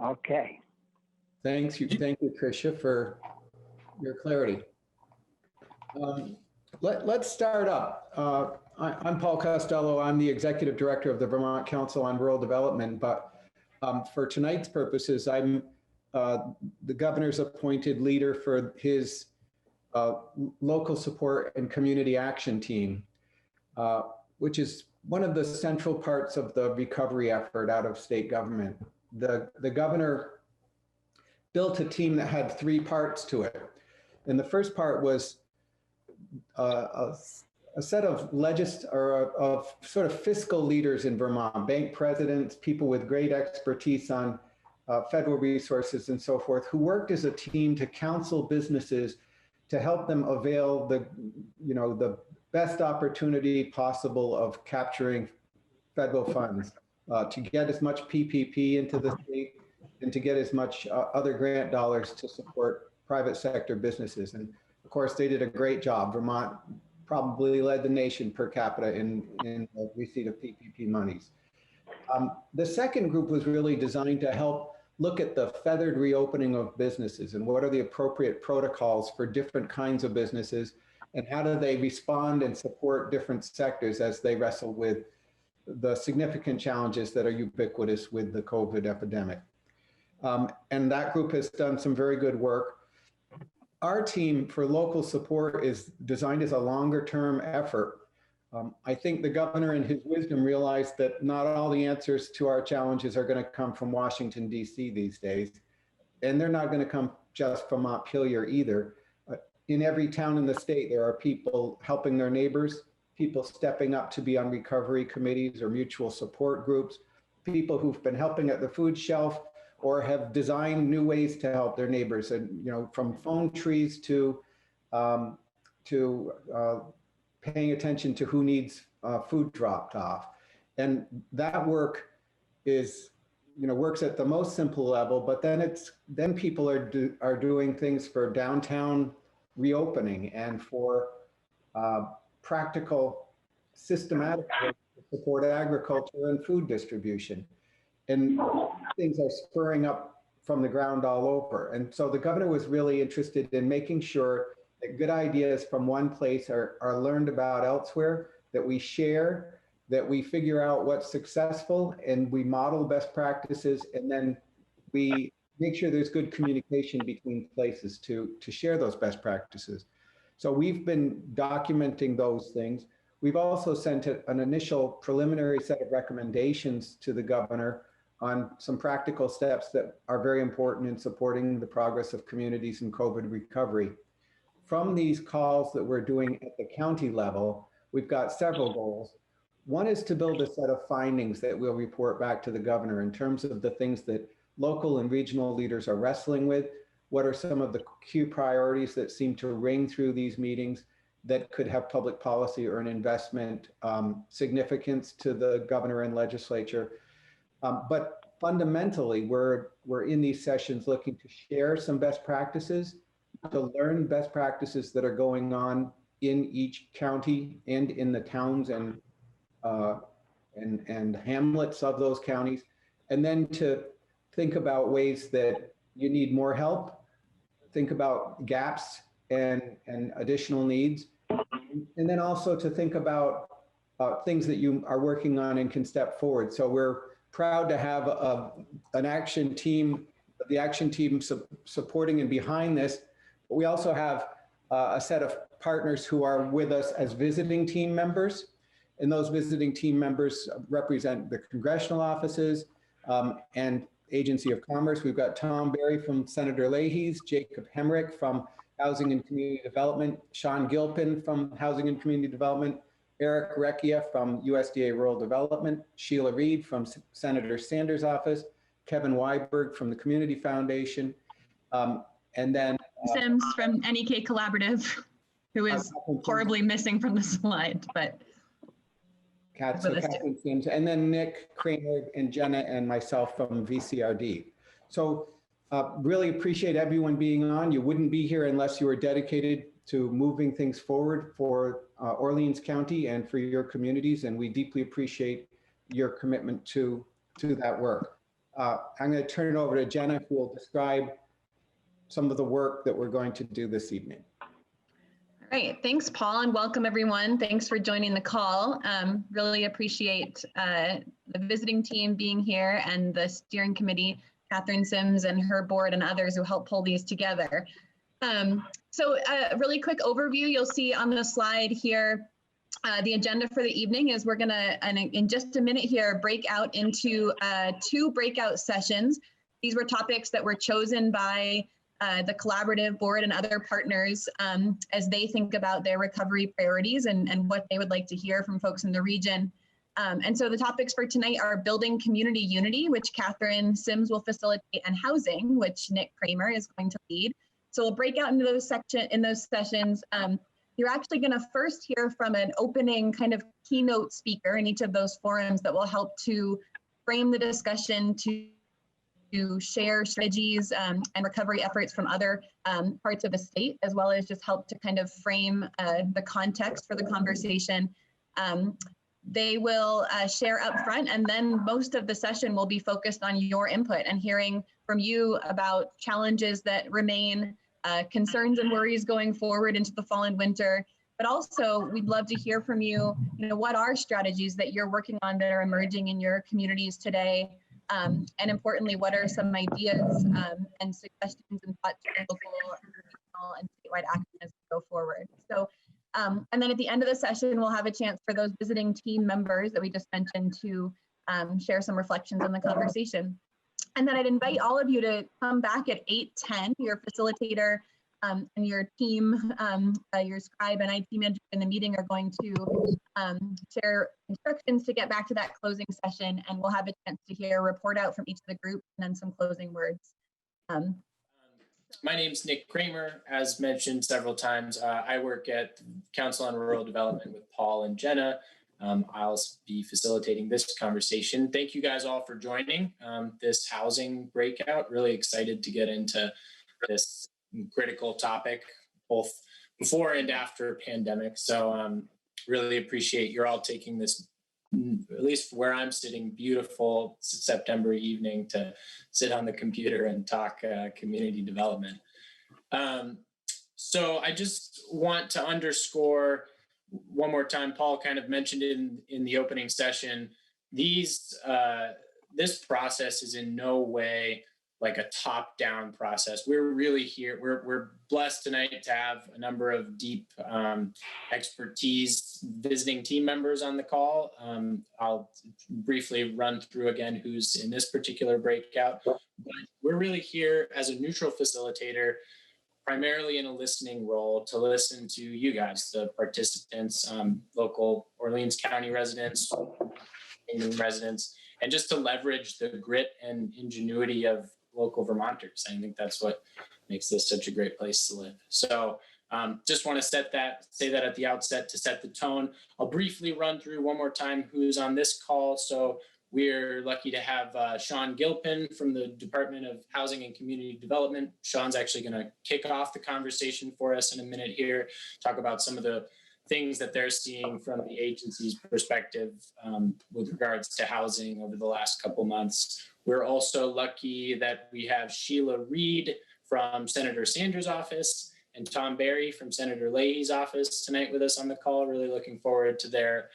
Okay. Thank you, Tricia, for your clarity. Let's start up. I'm Paul Costello. I'm the Executive Director of the Vermont Council on Rural Development, but for tonight's purposes, I'm the governor's appointed leader for his local support and community action team, which is one of the central parts of the recovery effort out of state government. The governor built a team that had three parts to it. And the first part was a set of of sort of fiscal leaders in Vermont, bank presidents, people with great expertise on federal resources and so forth, who worked as a team to counsel businesses to help them avail the best opportunity possible of capturing federal funds, to get as much PPP into the state and to get as much other grant dollars to support private sector businesses. And of course, they did a great job. Vermont probably led the nation per capita in the receipt of PPP monies. The second group was really designed to help look at the feathered reopening of businesses and what are the appropriate protocols for different kinds of businesses and how do they respond and support different sectors as they wrestle with the significant challenges that are ubiquitous with the COVID epidemic. And that group has done some very good work. Our team for local support is designed as a longer term effort. I think the governor in his wisdom realized that not all the answers to our challenges are going to come from Washington, D.C. these days. And they're not going to come just from Montpelier either. In every town in the state, there are people helping their neighbors, people stepping up to be on recovery committees or mutual support groups, people who've been helping at the food shelf or have designed new ways to help their neighbors, and from phone trees to paying attention to who needs food dropped off. And that work is, works at the most simple level, but then people are doing things for downtown reopening and for practical, systematic work to support agriculture and food distribution. And things are spurring up from the ground all over. And so the governor was really interested in making sure that good ideas from one place are learned about elsewhere, that we share, that we figure out what's successful, and we model best practices, and then we make sure there's good communication between places to share those best practices. So we've been documenting those things. We've also sent an initial preliminary set of recommendations to the governor on some practical steps that are very important in supporting the progress of communities in COVID recovery. From these calls that we're doing at the county level, we've got several goals. One is to build a set of findings that we'll report back to the governor in terms of the things that local and regional leaders are wrestling with. What are some of the key priorities that seem to ring through these meetings that could have public policy or an investment significance to the governor and legislature? But fundamentally, we're in these sessions looking to share some best practices, to learn best practices that are going on in each county and in the towns and hamlets of those counties, and then to think about ways that you need more help, think about gaps and additional needs, and then also to think about things that you are working on and can step forward. So we're proud to have an action team, the action team supporting and behind this. But we also have a set of partners who are with us as visiting team members. And those visiting team members represent the congressional offices and Agency of Commerce. We've got Tom Berry from Senator Leahy's, Jacob Hemrick from Housing and Community Development, Sean Gilpin from Housing and Community Development, Eric Recchia from USDA Rural Development, Sheila Reed from Senator Sanders' office, Kevin Weiberg from the Community Foundation, and then Sims from NEK Collaborative, who is horribly missing from the slide, but Catherine Sims, and then Nick, Kramer, and Jenna, and myself from VCRD. So really appreciate everyone being on. You wouldn't be here unless you were dedicated to moving things forward for Orleans County and for your communities, and we deeply appreciate your commitment to that work. I'm going to turn it over to Jenna, who will describe some of the work that we're going to do this evening. All right, thanks, Paul, and welcome everyone. Thanks for joining the call. Really appreciate the visiting team being here and the steering committee, Catherine Sims and her board and others who helped pull these together. So a really quick overview, you'll see on the slide here, the agenda for the evening is we're gonna, in just a minute here, break out into 2 breakout sessions. These were topics that were chosen by the collaborative board and other partners as they think about their recovery priorities and what they would like to hear from folks in the region. And so the topics for tonight are building community unity, which Catherine Sims will facilitate, and housing, which Nick Kramer is going to lead. So we'll break out into those sessions. You're actually going to first hear from an opening kind of keynote speaker in each of those forums that will help to frame the discussion, to share strategies and recovery efforts from other parts of the state, as well as just help to kind of frame the context for the conversation. They will share up front, and then most of the session will be focused on your input and hearing from you about challenges that remain, concerns and worries going forward into the fall and winter. But also, we'd love to hear from you, what are strategies that you're working on that are emerging in your communities today? And importantly, what are some ideas and suggestions and thoughts for local, regional, and statewide action as we go forward? So, and then at the end of the session, we'll have a chance for those visiting team members that we just mentioned to share some reflections on the conversation. And then I'd invite all of you to come back at 8:10. Your facilitator and your team, your scribe and IT manager in the meeting are going to share instructions to get back to that closing session, and we'll have a chance to hear a report out from each of the groups and then some closing words. My name's Nick Kramer. As mentioned several times, I work at Council on Rural Development with Paul and Jenna. I'll be facilitating this conversation. Thank you guys all for joining this housing breakout. Really excited to get into this critical topic, both before and after pandemic. So really appreciate you're all taking this, at least where I'm sitting, beautiful September evening to sit on the computer and talk community development. So I just want to underscore one more time, Paul kind of mentioned in the opening session, this process is in no way like a top-down process. We're really here. We're blessed tonight to have a number of deep expertise visiting team members on the call. I'll briefly run through again who's in this particular breakout. But we're really here as a neutral facilitator, primarily in a listening role, to listen to you guys, the participants, local Orleans County residents, residents, and just to leverage the grit and ingenuity of local Vermonters. I think that's what makes this such a great place to live. So just want to say that at the outset to set the tone. I'll briefly run through one more time who's on this call. So we're lucky to have Sean Gilpin from the Department of Housing and Community Development. Sean's actually going to kick off the conversation for us in a minute here, talk about some of the things that they're seeing from the agency's perspective with regards to housing over the last couple months. We're also lucky that we have Sheila Reed from Senator Sanders' office and Tom Barry from Senator Leahy's office tonight with us on the call. Really looking forward to their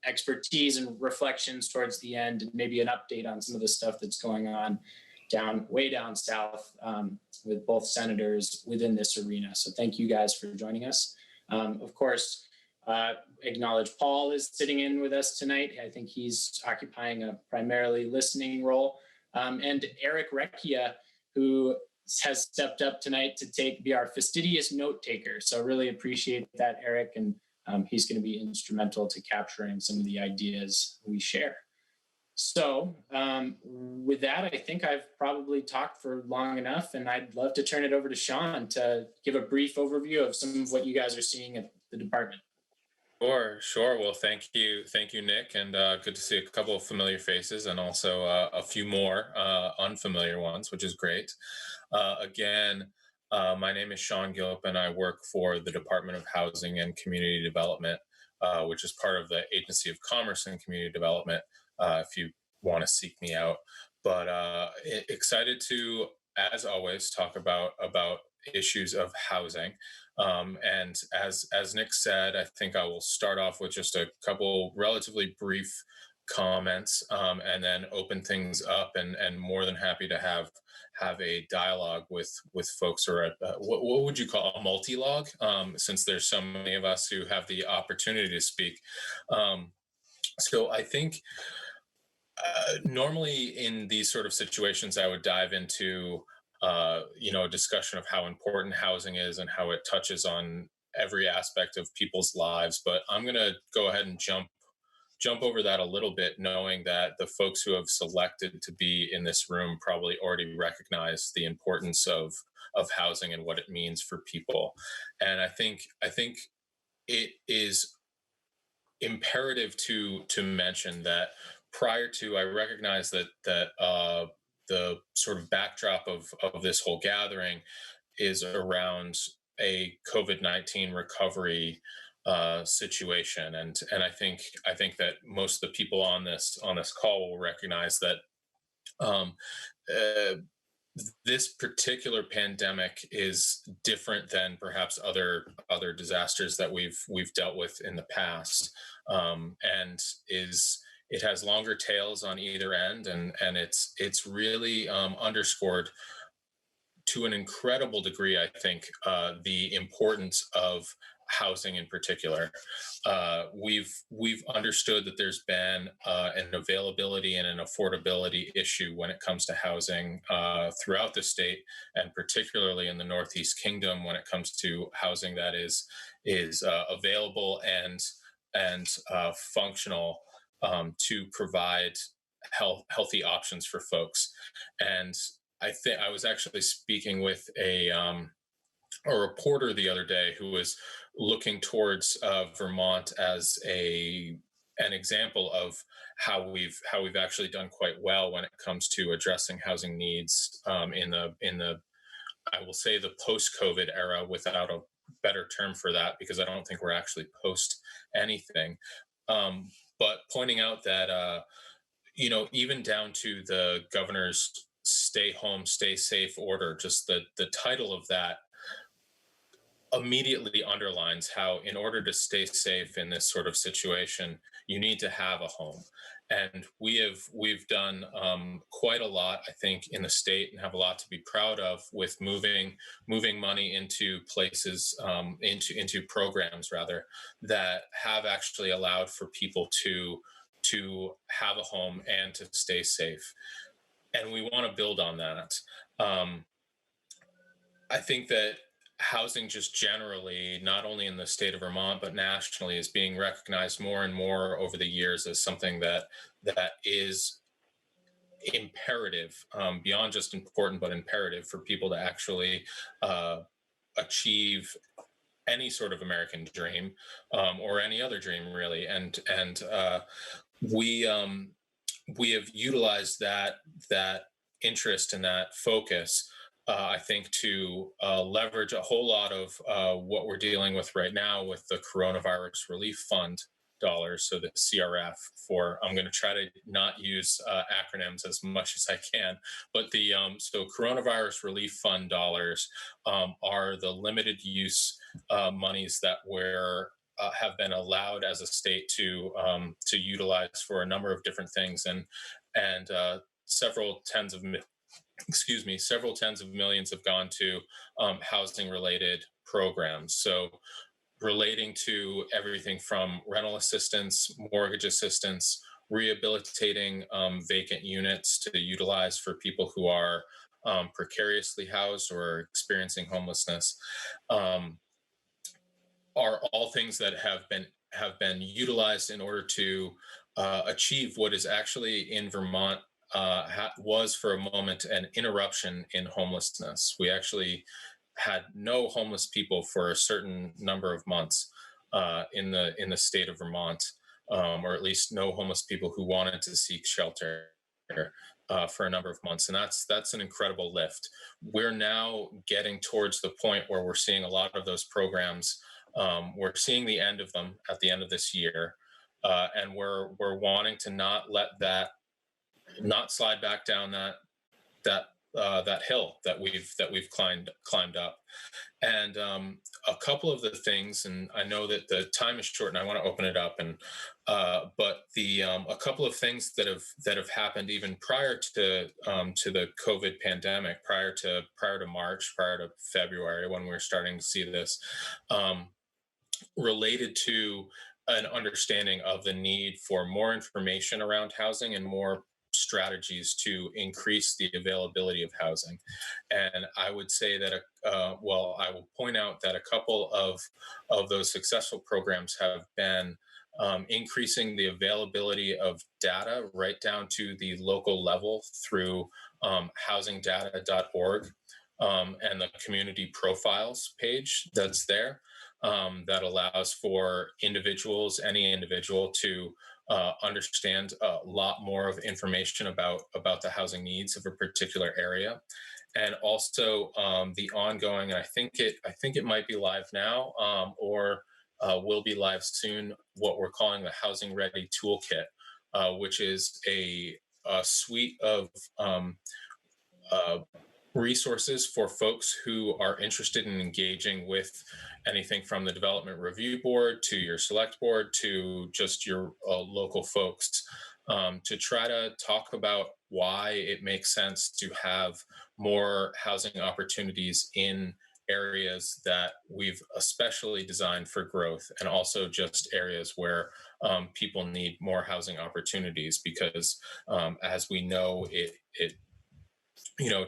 expertise and reflections towards the end, and maybe an update on some of the stuff that's going on way down south with both senators within this arena. So thank you guys for joining us. Of course, acknowledge Paul is sitting in with us tonight. I think he's occupying a primarily listening role. And Eric Recchia, who has stepped up tonight to be our fastidious note taker. So really appreciate that, Eric. And he's going to be instrumental to capturing some of the ideas we share. So with that, I think I've probably talked for long enough, and I'd love to turn it over to Sean to give a brief overview of some of what you guys are seeing at the department. Sure. Well, thank you, Nick, and good to see a couple of familiar faces and also a few more unfamiliar ones, which is great. Again, my name is Sean Gilpin. I work for the Department of Housing and Community Development, which is part of the Agency of Commerce and Community Development, if you want to seek me out. excited to, as always, talk about issues of housing. And as Nick said, I think I will start off with just a couple relatively brief comments, and then open things up, and more than happy to have a dialogue with folks, or what would you call a multi-log, since there's so many of us who have the opportunity to speak. So I think normally in these sort of situations, I would dive into a discussion of how important housing is and how it touches on every aspect of people's lives. But I'm going to go ahead and jump over that a little bit, knowing that the folks who have selected to be in this room probably already recognize the importance of housing and what it means for people. And I think it is imperative to mention that prior to, I recognize that the sort of backdrop of this whole gathering is around a COVID-19 recovery situation, and I think that most of the people on this call will recognize that this particular pandemic is different than perhaps other disasters that we've dealt with in the past, and it has longer tails on either end, and it's really underscored to an incredible degree, I think, the importance of housing in particular. We've understood that there's been an availability and an affordability issue when it comes to housing throughout the state, and particularly in the Northeast Kingdom when it comes to housing that is available and functional to provide healthy options for folks. And I think I was actually speaking with a reporter the other day who was looking towards Vermont as an example of how we've actually done quite well when it comes to addressing housing needs in the I will say the post-COVID era, without a better term for that, because I don't think we're actually post anything. But pointing out that even down to the governor's stay home, stay safe order, just the title of that immediately underlines how, in order to stay safe in this sort of situation, you need to have a home. And we've done quite a lot, I think, in the state, and have a lot to be proud of with moving money into places, into programs rather, that have actually allowed for people to have a home and to stay safe. And we want to build on that. I think that housing just generally, not only in the state of Vermont, but nationally, is being recognized more and more over the years as something that is imperative, beyond just important, but imperative for people to actually achieve any sort of American dream, or any other dream, really. And we have utilized that interest and that focus, I think, to leverage a whole lot of what we're dealing with right now with the Coronavirus Relief Fund dollars, so the CRF. I'm going to try to not use acronyms as much as I can, but the so Coronavirus Relief Fund dollars are the limited use monies that have been allowed as a state to utilize for a number of different things, and several tens of millions have gone to housing related programs. So relating to everything from rental assistance, mortgage assistance, rehabilitating vacant units to utilize for people who are precariously housed or experiencing homelessness, are all things that have been utilized in order to achieve what is actually in Vermont was for a moment an interruption in homelessness. We actually had no homeless people for a certain number of months in the state of Vermont, or at least no homeless people who wanted to seek shelter for a number of months, and that's an incredible lift. We're now getting towards the point where we're seeing a lot of those programs. We're seeing the end of them at the end of this year, and we're wanting to not let that not slide back down that hill that we've climbed up. And a couple of the things, and I know that the time is short, and I want to open it up. And but a couple of things that have happened even prior to the COVID pandemic, prior to March, prior to February, when we were starting to see this, related to an understanding of the need for more information around housing and more strategies to increase the availability of housing. And I would say that, I will point out that a couple of those successful programs have been increasing the availability of data right down to the local level through housingdata.org and the community profiles page that's there. That allows for any individual to understand a lot more of information about the housing needs of a particular area. And also the ongoing, and I think it might be live now, or will be live soon, what we're calling the Housing Ready Toolkit, which is a suite of resources for folks who are interested in engaging with anything from the Development Review Board to your Select Board to just your local folks, to try to talk about why it makes sense to have more housing opportunities in areas that we've especially designed for growth, and also just areas where people need more housing opportunities, because as we know, it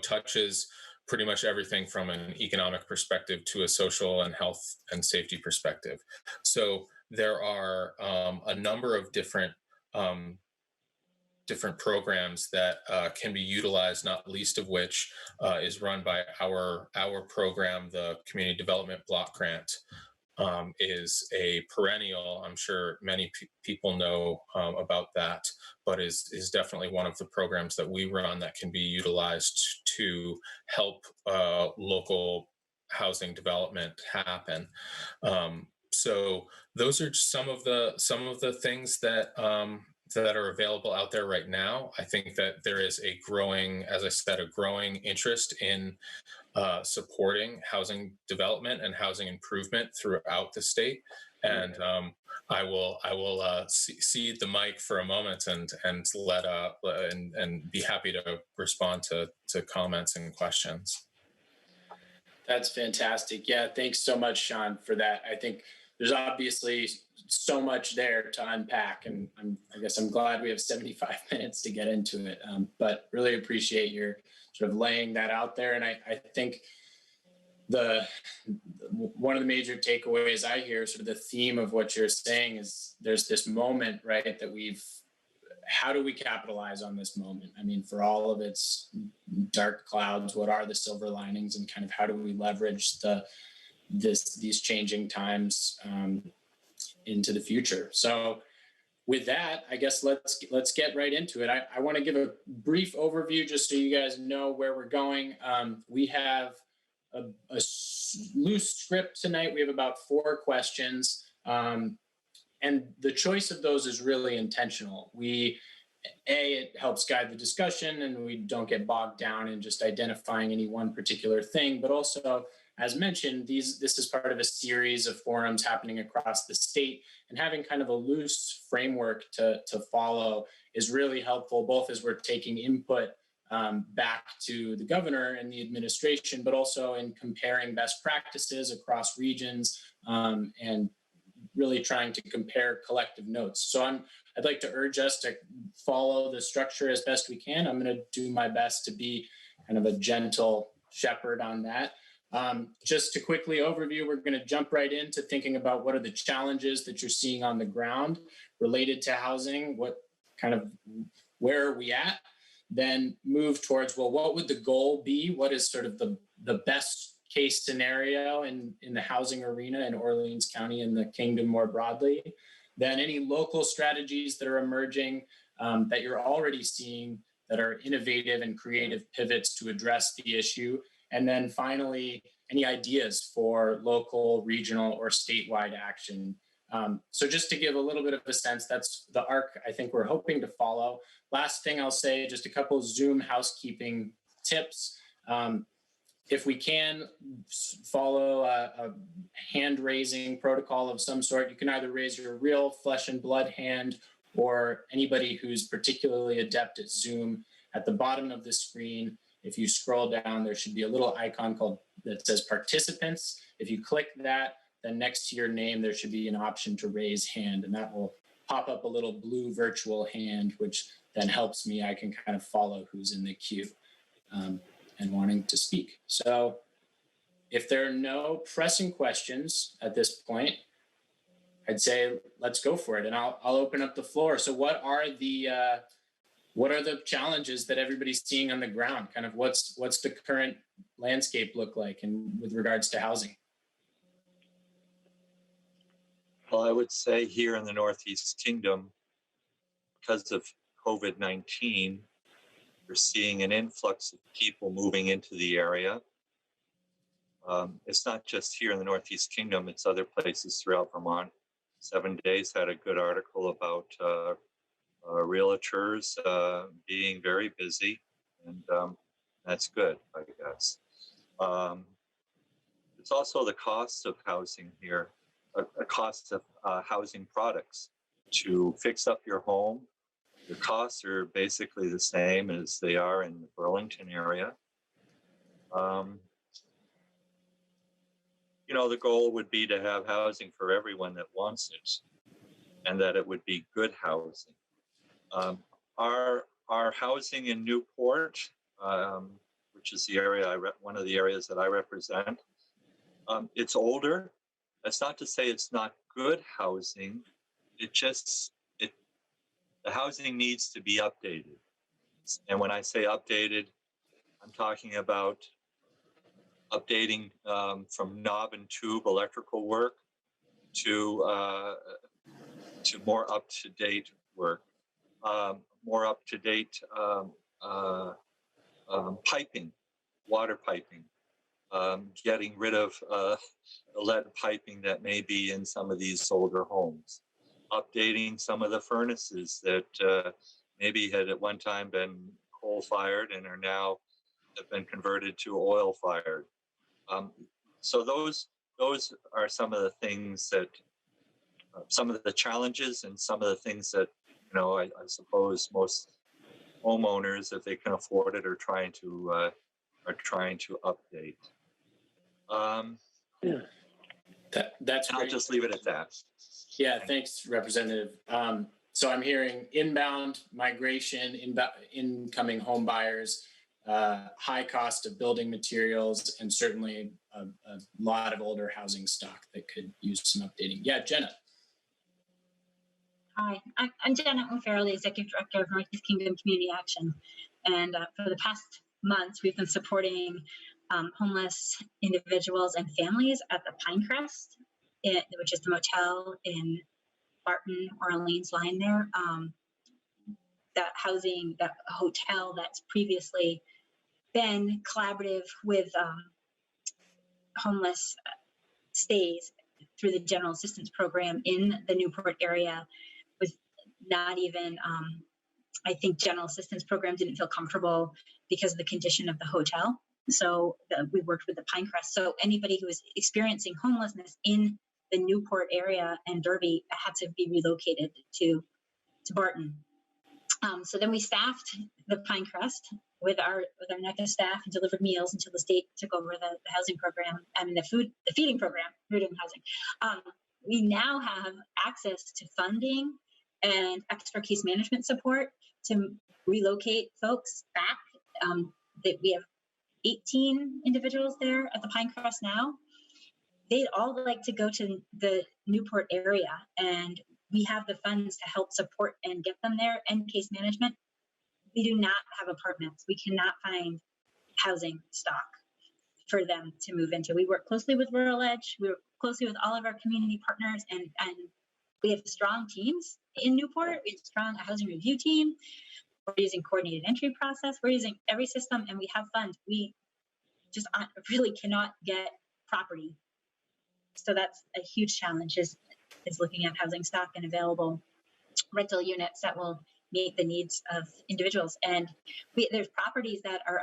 touches pretty much everything from an economic perspective to a social and health and safety perspective. So there are a number of different programs that can be utilized, not least of which is run by our program, the Community Development Block Grant. Is a perennial. I'm sure many people know about that, but is definitely one of the programs that we run that can be utilized to help local housing development happen. So those are some of the things that that are available out there right now. I think that there is a growing interest in supporting housing development and housing improvement throughout the state. And I will cede the mic for a moment and let and be happy to respond to comments and questions. That's fantastic. Yeah, thanks so much, Sean, for that. I think there's obviously so much there to unpack, and I guess I'm glad we have 75 minutes to get into it. But really appreciate your sort of laying that out there. And I think one of the major takeaways I hear, sort of the theme of what you're saying, is there's this moment, right, that how do we capitalize on this moment? I mean, for all of its dark clouds, what are the silver linings, and kind of how do we leverage these changing times into the future? So with that, I guess let's get right into it. I want to give a brief overview just so you guys know where we're going. We have a loose script tonight. We have about 4 questions, and the choice of those is really intentional. It helps guide the discussion, and we don't get bogged down in just identifying any one particular thing, but also, as mentioned, this is part of a series of forums happening across the state, and having kind of a loose framework to follow is really helpful, both as we're taking input back to the governor and the administration, but also in comparing best practices across regions, and really trying to compare collective notes. So I'd like to urge us to follow the structure as best we can. I'm going to do my best to be kind of a gentle shepherd on that. Just to quickly overview, we're going to jump right into thinking about what are the challenges that you're seeing on the ground related to housing, where are we at, then move towards, well, what would the goal be? What is sort of the best case scenario in the housing arena in Orleans County and the Kingdom more broadly? Then any local strategies that are emerging that you're already seeing that are innovative and creative pivots to address the issue. And then finally, any ideas for local, regional, or statewide action So just to give a little bit of a sense, that's the arc I think we're hoping to follow. Last thing I'll say, just a couple of Zoom housekeeping tips. If we can follow a hand-raising protocol of some sort, you can either raise your real flesh and blood hand, or anybody who's particularly adept at Zoom. At the bottom of the screen, if you scroll down, there should be a little icon that says participants. If you click that, then next to your name, there should be an option to raise hand, and that will pop up a little blue virtual hand, which then helps me. I can kind of follow who's in the queue and wanting to speak. So if there are no pressing questions at this point, I'd say let's go for it, and I'll open up the floor. So what are the challenges that everybody's seeing on the ground? Kind of what's the current landscape look like and with regards to housing? Well, I would say here in the Northeast Kingdom, because of COVID-19, we're seeing an influx of people moving into the area. It's not just here in the Northeast Kingdom, it's other places throughout Vermont. 7 Days had a good article about realtors being very busy, and that's good, I guess. It's also the cost of housing here, a cost of housing products. To fix up your home, the costs are basically the same as they are in the Burlington area. The goal would be to have housing for everyone that wants it, and that it would be good housing. Our housing in Newport, which is the area one of the areas that I represent, it's older. That's not to say it's not good housing. The housing needs to be updated. And when I say updated, I'm talking about updating from knob and tube electrical work to more up-to-date work, more up-to-date piping, water piping, getting rid of the lead piping that may be in some of these older homes, updating some of the furnaces that maybe had at one time been coal-fired and are now have been converted to oil-fired. So those are some of the things that, some of the challenges and some of the things that, I suppose most homeowners, if they can afford it, are trying to update. That's I'll great. just leave it at that. Yeah, thanks, Representative. So I'm hearing inbound migration, incoming home buyers, high cost of building materials, and certainly a lot of older housing stock that could use some updating. Yeah, Jenna. Hi, I'm Jenna O'Farrell, the Executive Director of Northeast Kingdom Community Action. And for the past months, we've been supporting homeless individuals and families at the Pinecrest, which is the motel in Barton, Orleans line there. That hotel that's previously been collaborative with homeless stays through the General Assistance Program in the Newport area was not even, I think General Assistance Program didn't feel comfortable because of the condition of the hotel. So we worked with the Pinecrest. So anybody who was experiencing homelessness in the Newport area and Derby had to be relocated to Barton. So then we staffed the Pinecrest with our NECA staff and delivered meals until the state took over the housing program and the feeding program, food and housing. We now have access to funding and extra case management support to relocate folks back. That we have 18 individuals there at the Pinecrest now. They'd all like to go to the Newport area, and we have the funds to help support and get them there, and case management. We do not have apartments. We cannot find housing stock for them to move into. We work closely with Rural Edge. We work closely with all of our community partners, and we have strong teams in Newport. We have a strong housing review team. We're using coordinated entry process. We're using every system, and we have funds. We just really cannot get property. So that's a huge challenge, is is looking at housing stock and available rental units that will meet the needs of individuals. And there's properties that are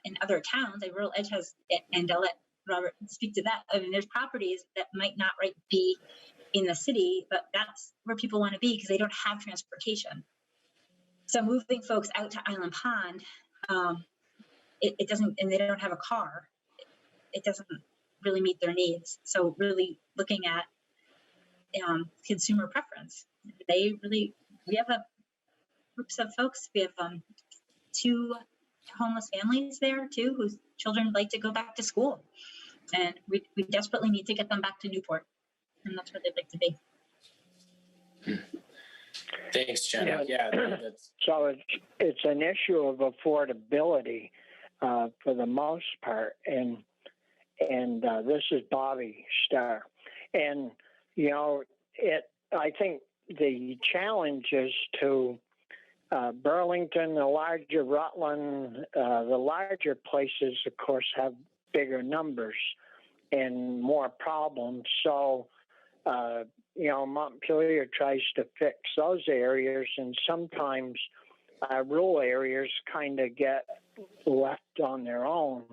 in other towns. Like Rural Edge has, and I'll let Robert speak to that. I mean, there's properties that might not be in the city, but that's where people want to be because they don't have transportation. So moving folks out to Island Pond, it doesn't, and they don't have a car, it doesn't really meet their needs. So really looking at consumer preference. We have groups of folks. We have 2 homeless families there too, whose children like to go back to school. And we desperately need to get them back to Newport. And that's where they'd like to be. Thanks, Jenna. Yeah, that's So it's an issue of affordability for the most part, and this is Bobby Starr, and I think the challenge is to Burlington, the larger Rutland, the larger places, of course, have bigger numbers and more problems. So Montpelier tries to fix those areas, and sometimes rural areas kind of get left on their own.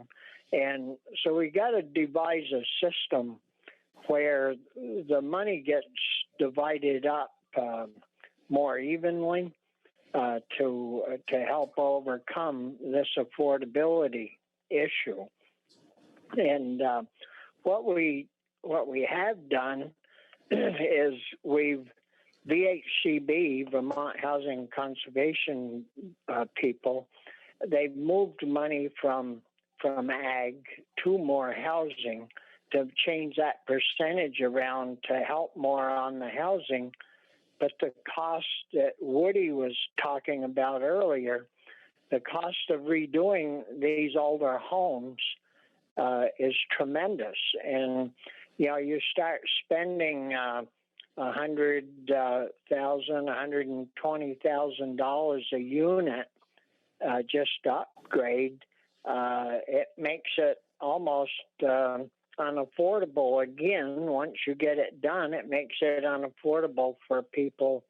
And so we got to devise a system where the money gets divided up more evenly to help overcome this affordability issue. And what we have done is VHCB, Vermont Housing Conservation people, they've moved money from ag to more housing to change that percentage around to help more on the housing. But the cost that Woody was talking about earlier, the cost of redoing these older homes is tremendous. And, you start spending $100,000, $120,000 a unit just to upgrade. It makes it almost unaffordable again. Once you get it done, it makes it unaffordable for people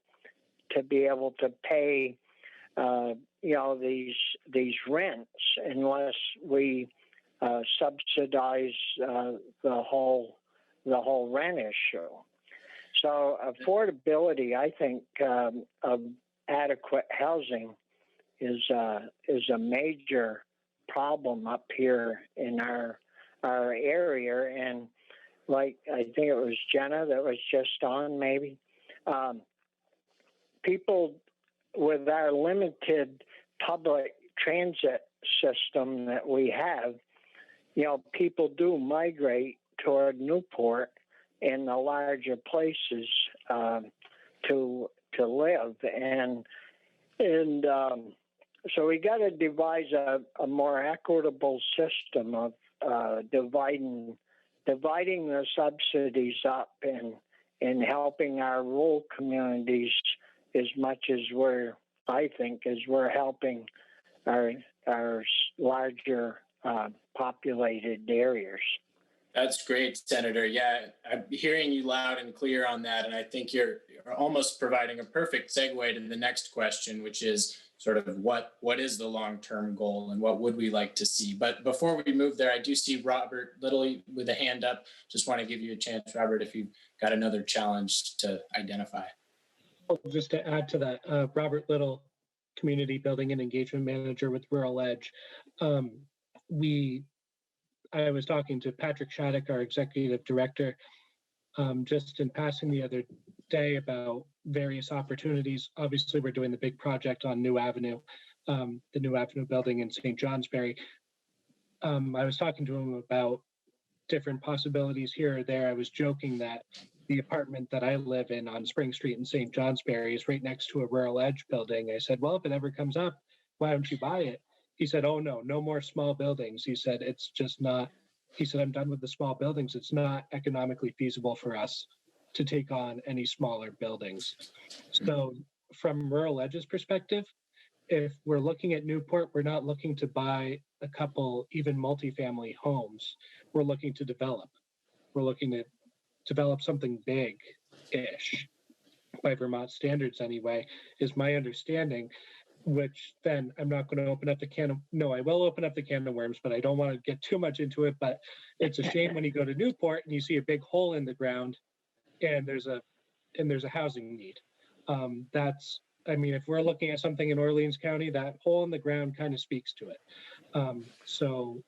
to be able to pay, these rents unless we subsidize the whole rent issue. So affordability, I think, of adequate housing is a major problem up here in our area. And like, I think it was Jenna that was just on, maybe. People with our limited public transit system that we have, people do migrate toward Newport in the larger places to live. And so we got to devise a more equitable system of dividing the subsidies up and helping our rural communities as much as we're helping our larger populated areas. That's great, Senator. Yeah, I'm hearing you loud and clear on that. And I think you're almost providing a perfect segue to the next question, which is sort of what is the long-term goal and what would we like to see? But before we move there, I do see Robert Little with a hand up. Just want to give you a chance, Robert, if you've got another challenge to identify. Just to add to that, Robert Little, Community Building and Engagement Manager with Rural Edge. I was talking to Patrick Shattuck, our Executive Director, just in passing the other day about various opportunities. Obviously, we're doing the big project on New Avenue, the New Avenue building in St. Johnsbury. I was talking to him about different possibilities here or there. I was joking that the apartment that I live in on Spring Street in St. Johnsbury is right next to a Rural Edge building. I said, well, if it ever comes up, why don't you buy it? He said, oh, no more small buildings. He said, it's just not, he said, I'm done with the small buildings. It's not economically feasible for us to take on any smaller buildings. So from Rural Edge's perspective, if we're looking at Newport, we're not looking to buy a couple, even multifamily homes. We're looking to develop. We're looking to develop something big ish by Vermont standards anyway, is my understanding, which then I'm not going to open up the can of, no, I will open up the can of worms, but I don't want to get too much into it. But it's a shame when you go to Newport and you see a big hole in the ground and there's a housing need. I mean, if we're looking at something in Orleans County, that hole in the ground kind of speaks to it. So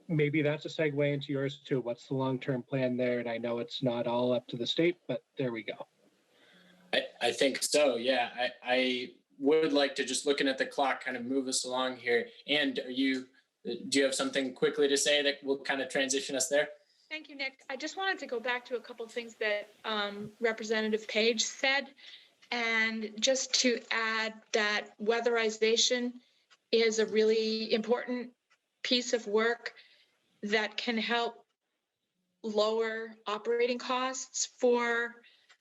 maybe that's a segue into yours too. What's the long-term plan there? And I know it's not all up to the state, but there we go. I think so. Yeah, I would like to, just looking at the clock, kind of move us along here. And do you have something quickly to say that will kind of transition us there? Thank you, Nick. I just wanted to go back to a couple of things that Representative Page said, and just to add that weatherization is a really important piece of work that can help lower operating costs for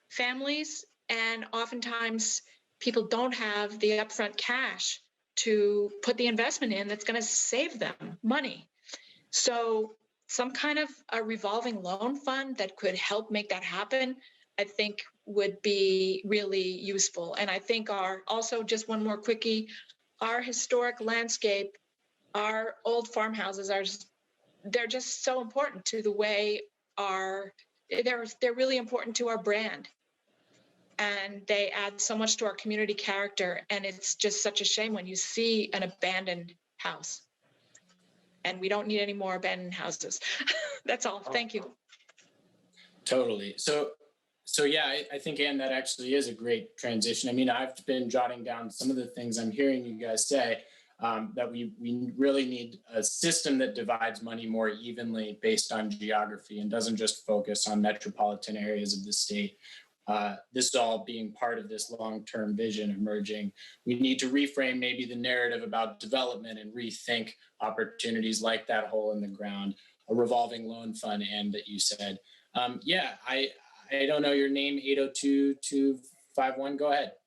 families. And oftentimes people don't have the upfront cash to put the investment in that's going to save them money. So some kind of a revolving loan fund that could help make that happen, I think would be really useful. And I think also just one more quickie, our historic landscape, our old farmhouses they're just so important to the way they're really important to our brand. And they add so much to our community character. And it's just such a shame when you see an abandoned house. And we don't need any more abandoned houses. That's all. Thank you. Totally. So yeah, I think, Anne, that actually is a great transition. I mean, I've been jotting down some of the things I'm hearing you guys say, that we really need a system that divides money more evenly based on geography and doesn't just focus on metropolitan areas of the state. This all being part of this long-term vision emerging. We need to reframe maybe the narrative about development and rethink opportunities like that hole in the ground, a revolving loan fund, and that you said. Yeah, I don't know your name, 802-251, go ahead.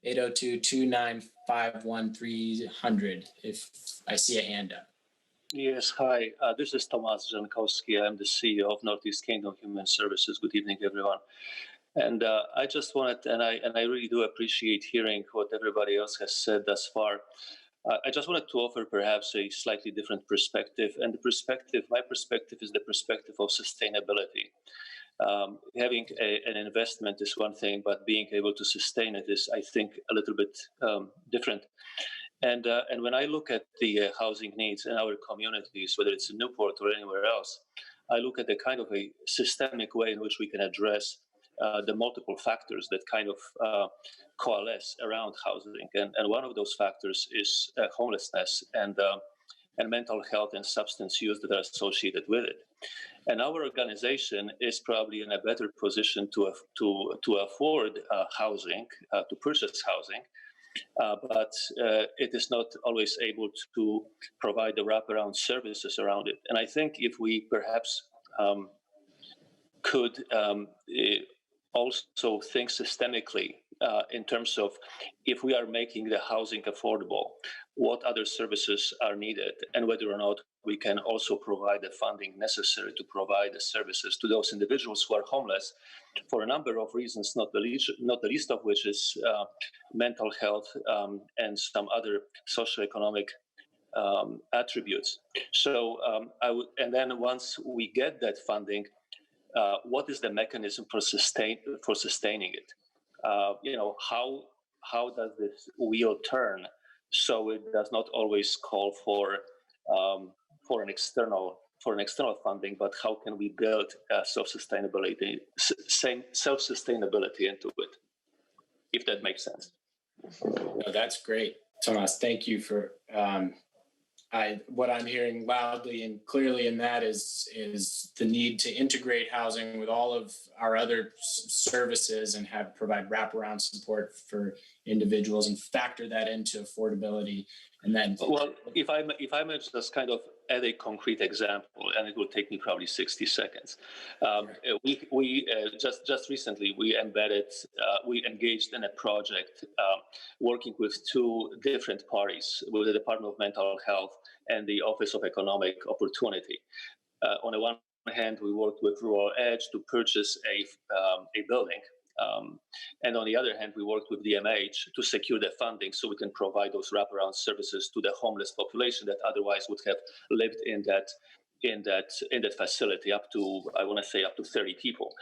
802-295-1300, if I see a hand up. Yes, hi. This is Tomasz Jankowski. I'm the CEO of Northeast Kingdom Human Services. Good evening, everyone. And I just wanted, and I really do appreciate hearing what everybody else has said thus far. I just wanted to offer perhaps a slightly different perspective. And my perspective is the perspective of sustainability. Having an investment is one thing, but being able to sustain it is, I think, a little bit different. And when I look at the housing needs in our communities, whether it's in Newport or anywhere else, I look at the kind of a systemic way in which we can address the multiple factors that kind of coalesce around housing. And one of those factors is homelessness and mental health and substance use that are associated with it. And our organization is probably in a better position to afford housing, to purchase housing. But it is not always able to provide the wraparound services around it. And I think if we perhaps could also think systemically in terms of, if we are making the housing affordable, what other services are needed, and whether or not we can also provide the funding necessary to provide the services to those individuals who are homeless for a number of reasons, not the least of which is mental health and some other socioeconomic attributes. So and then once we get that funding, what is the mechanism for sustaining it? How does this wheel turn so it does not always call for an external funding, but how can we build self-sustainability into it, if that makes sense? No, that's great, Tomas. Thank you for what I'm hearing loudly and clearly in that is the need to integrate housing with all of our other services and provide wraparound support for individuals and factor that into affordability. And then, well, if I may just kind of add a concrete example, and it will take me probably 60 seconds. We just recently we engaged in a project working with two different parties, with the Department of Mental Health and the Office of Economic Opportunity. On the one hand, we worked with Rural Edge to purchase a building. And on the other hand, we worked with DMH to secure the funding so we can provide those wraparound services to the homeless population that otherwise would have lived in that facility up to, I want to say, up to 30 people.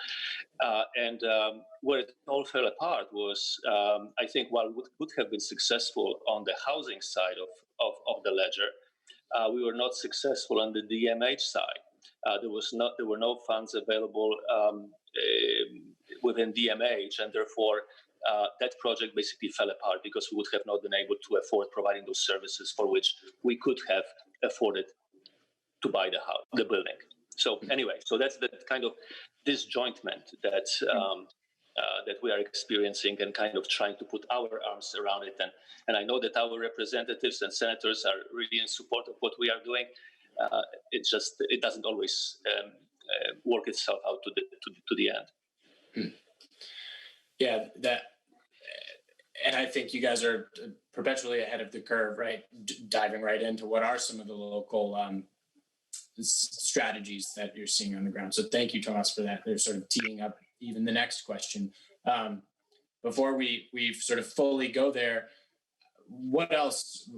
And where it all fell apart was, I think, while we would have been successful on the housing side of the ledger, we were not successful on the DMH side. There were no funds available within DMH, and therefore that project basically fell apart because we would have not been able to afford providing those services for which we could have afforded to buy the building. So anyway, so that's the kind of disjointment that that we are experiencing and kind of trying to put our arms around it. And I know that our representatives and senators are really in support of what we are doing. It doesn't always work itself out to the end. Yeah, and I think you guys are perpetually ahead of the curve, right? Diving right into what are some of the local strategies that you're seeing on the ground. So thank you, Tomas, for that. They're sort of teeing up even the next question. Before we sort of fully go there, what else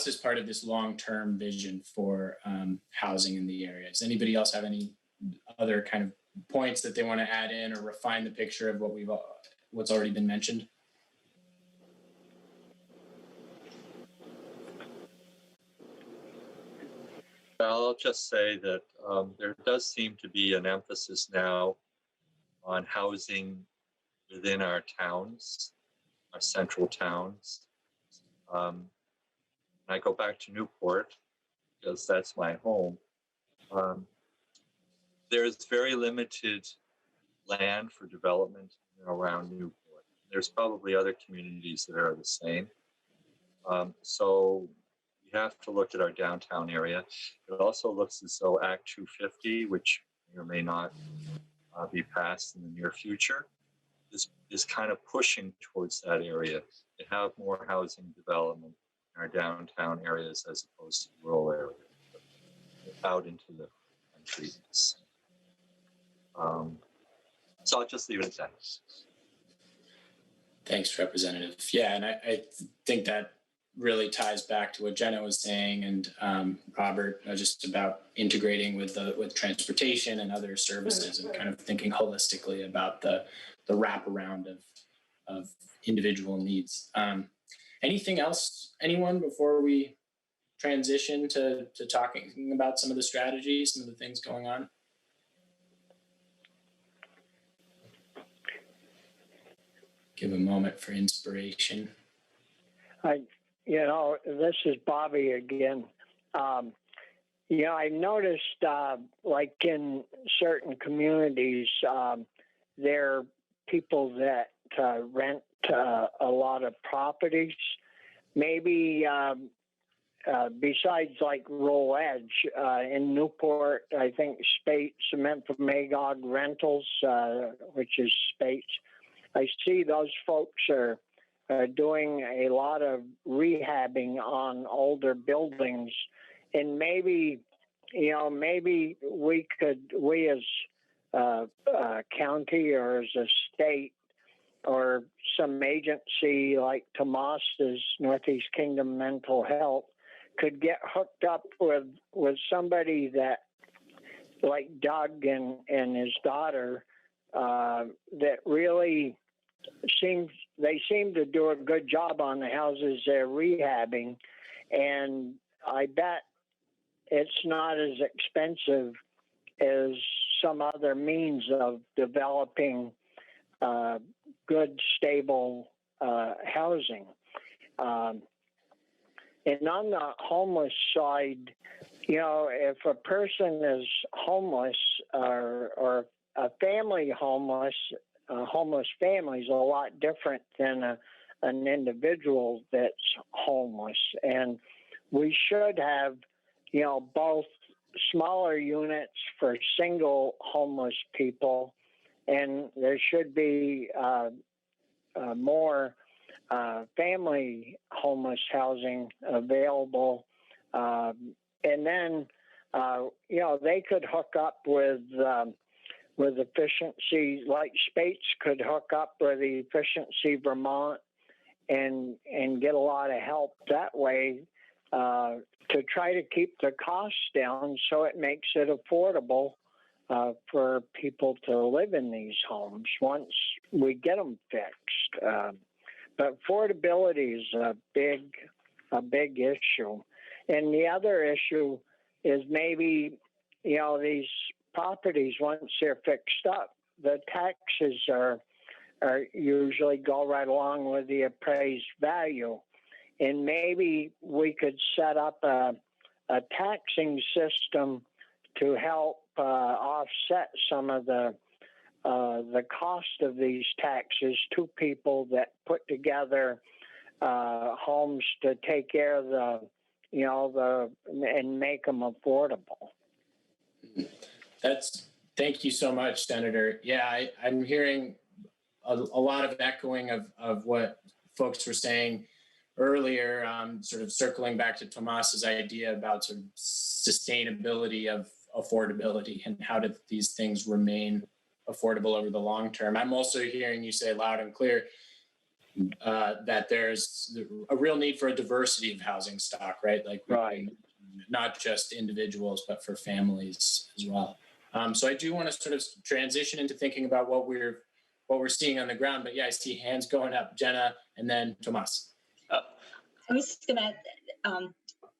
is part of this long-term vision for housing in the area? Does anybody else have any other kind of points that they want to add in or refine the picture of what's already been mentioned? I'll just say that there does seem to be an emphasis now on housing within our towns, our central towns. I go back to Newport because that's my home. There's very limited land for development around Newport. There's probably other communities that are the same. So you have to look at our downtown area. It also looks as though Act 250, which may or may not be passed in the near future, is kind of pushing towards that area to have more housing development in our downtown areas as opposed to rural areas, out into the country. So I'll just leave it at that. Thanks, Representative. Yeah, and I think that really ties back to what Jenna was saying and Robert, just about integrating with transportation and other services and kind of thinking holistically about the wraparound of individual needs. Anything else, anyone, before we transition to talking about some of the strategies, some of the things going on? Give a moment for inspiration. This is Bobby again. I noticed, like in certain communities, there are people that rent a lot of properties. Maybe besides like Rural Edge in Newport, I think Cement for Magog Rentals, which is Spates. I see those folks are doing a lot of rehabbing on older buildings, and maybe we as a county or as a state or some agency like Tomas's Northeast Kingdom Mental Health could get hooked up with somebody that, like Doug and his daughter, that really seem to do a good job on the houses they're rehabbing, and I bet it's not as expensive as some other means of developing good, stable housing. And on the homeless side, if a person is homeless or a family homeless, a homeless family is a lot different than an individual that's homeless. And we should have, both smaller units for single homeless people, and there should be more family homeless housing available. And then they could hook up with efficiency, like Spates could hook up with Efficiency Vermont and get a lot of help that way to try to keep the costs down so it makes it affordable for people to live in these homes once we get them fixed. But affordability is a big issue. And the other issue is maybe, these properties, once they're fixed up, the taxes are usually go right along with the appraised value. And maybe we could set up a taxing system to help offset some of the cost of these taxes to people that put together homes to take care of and make them affordable. Thank you so much, Senator. Yeah, I'm hearing a lot of echoing of what folks were saying earlier, sort of circling back to Tomas's idea about sort of sustainability of affordability and how do these things remain affordable over the long term. I'm also hearing you say loud and clear that there's a real need for a diversity of housing stock, right? Like, right. Not just individuals, but for families as well. So I do want to sort of transition into thinking about what we're seeing on the ground. But yeah, I see hands going up. Jenna, and then Tomas. I was just going to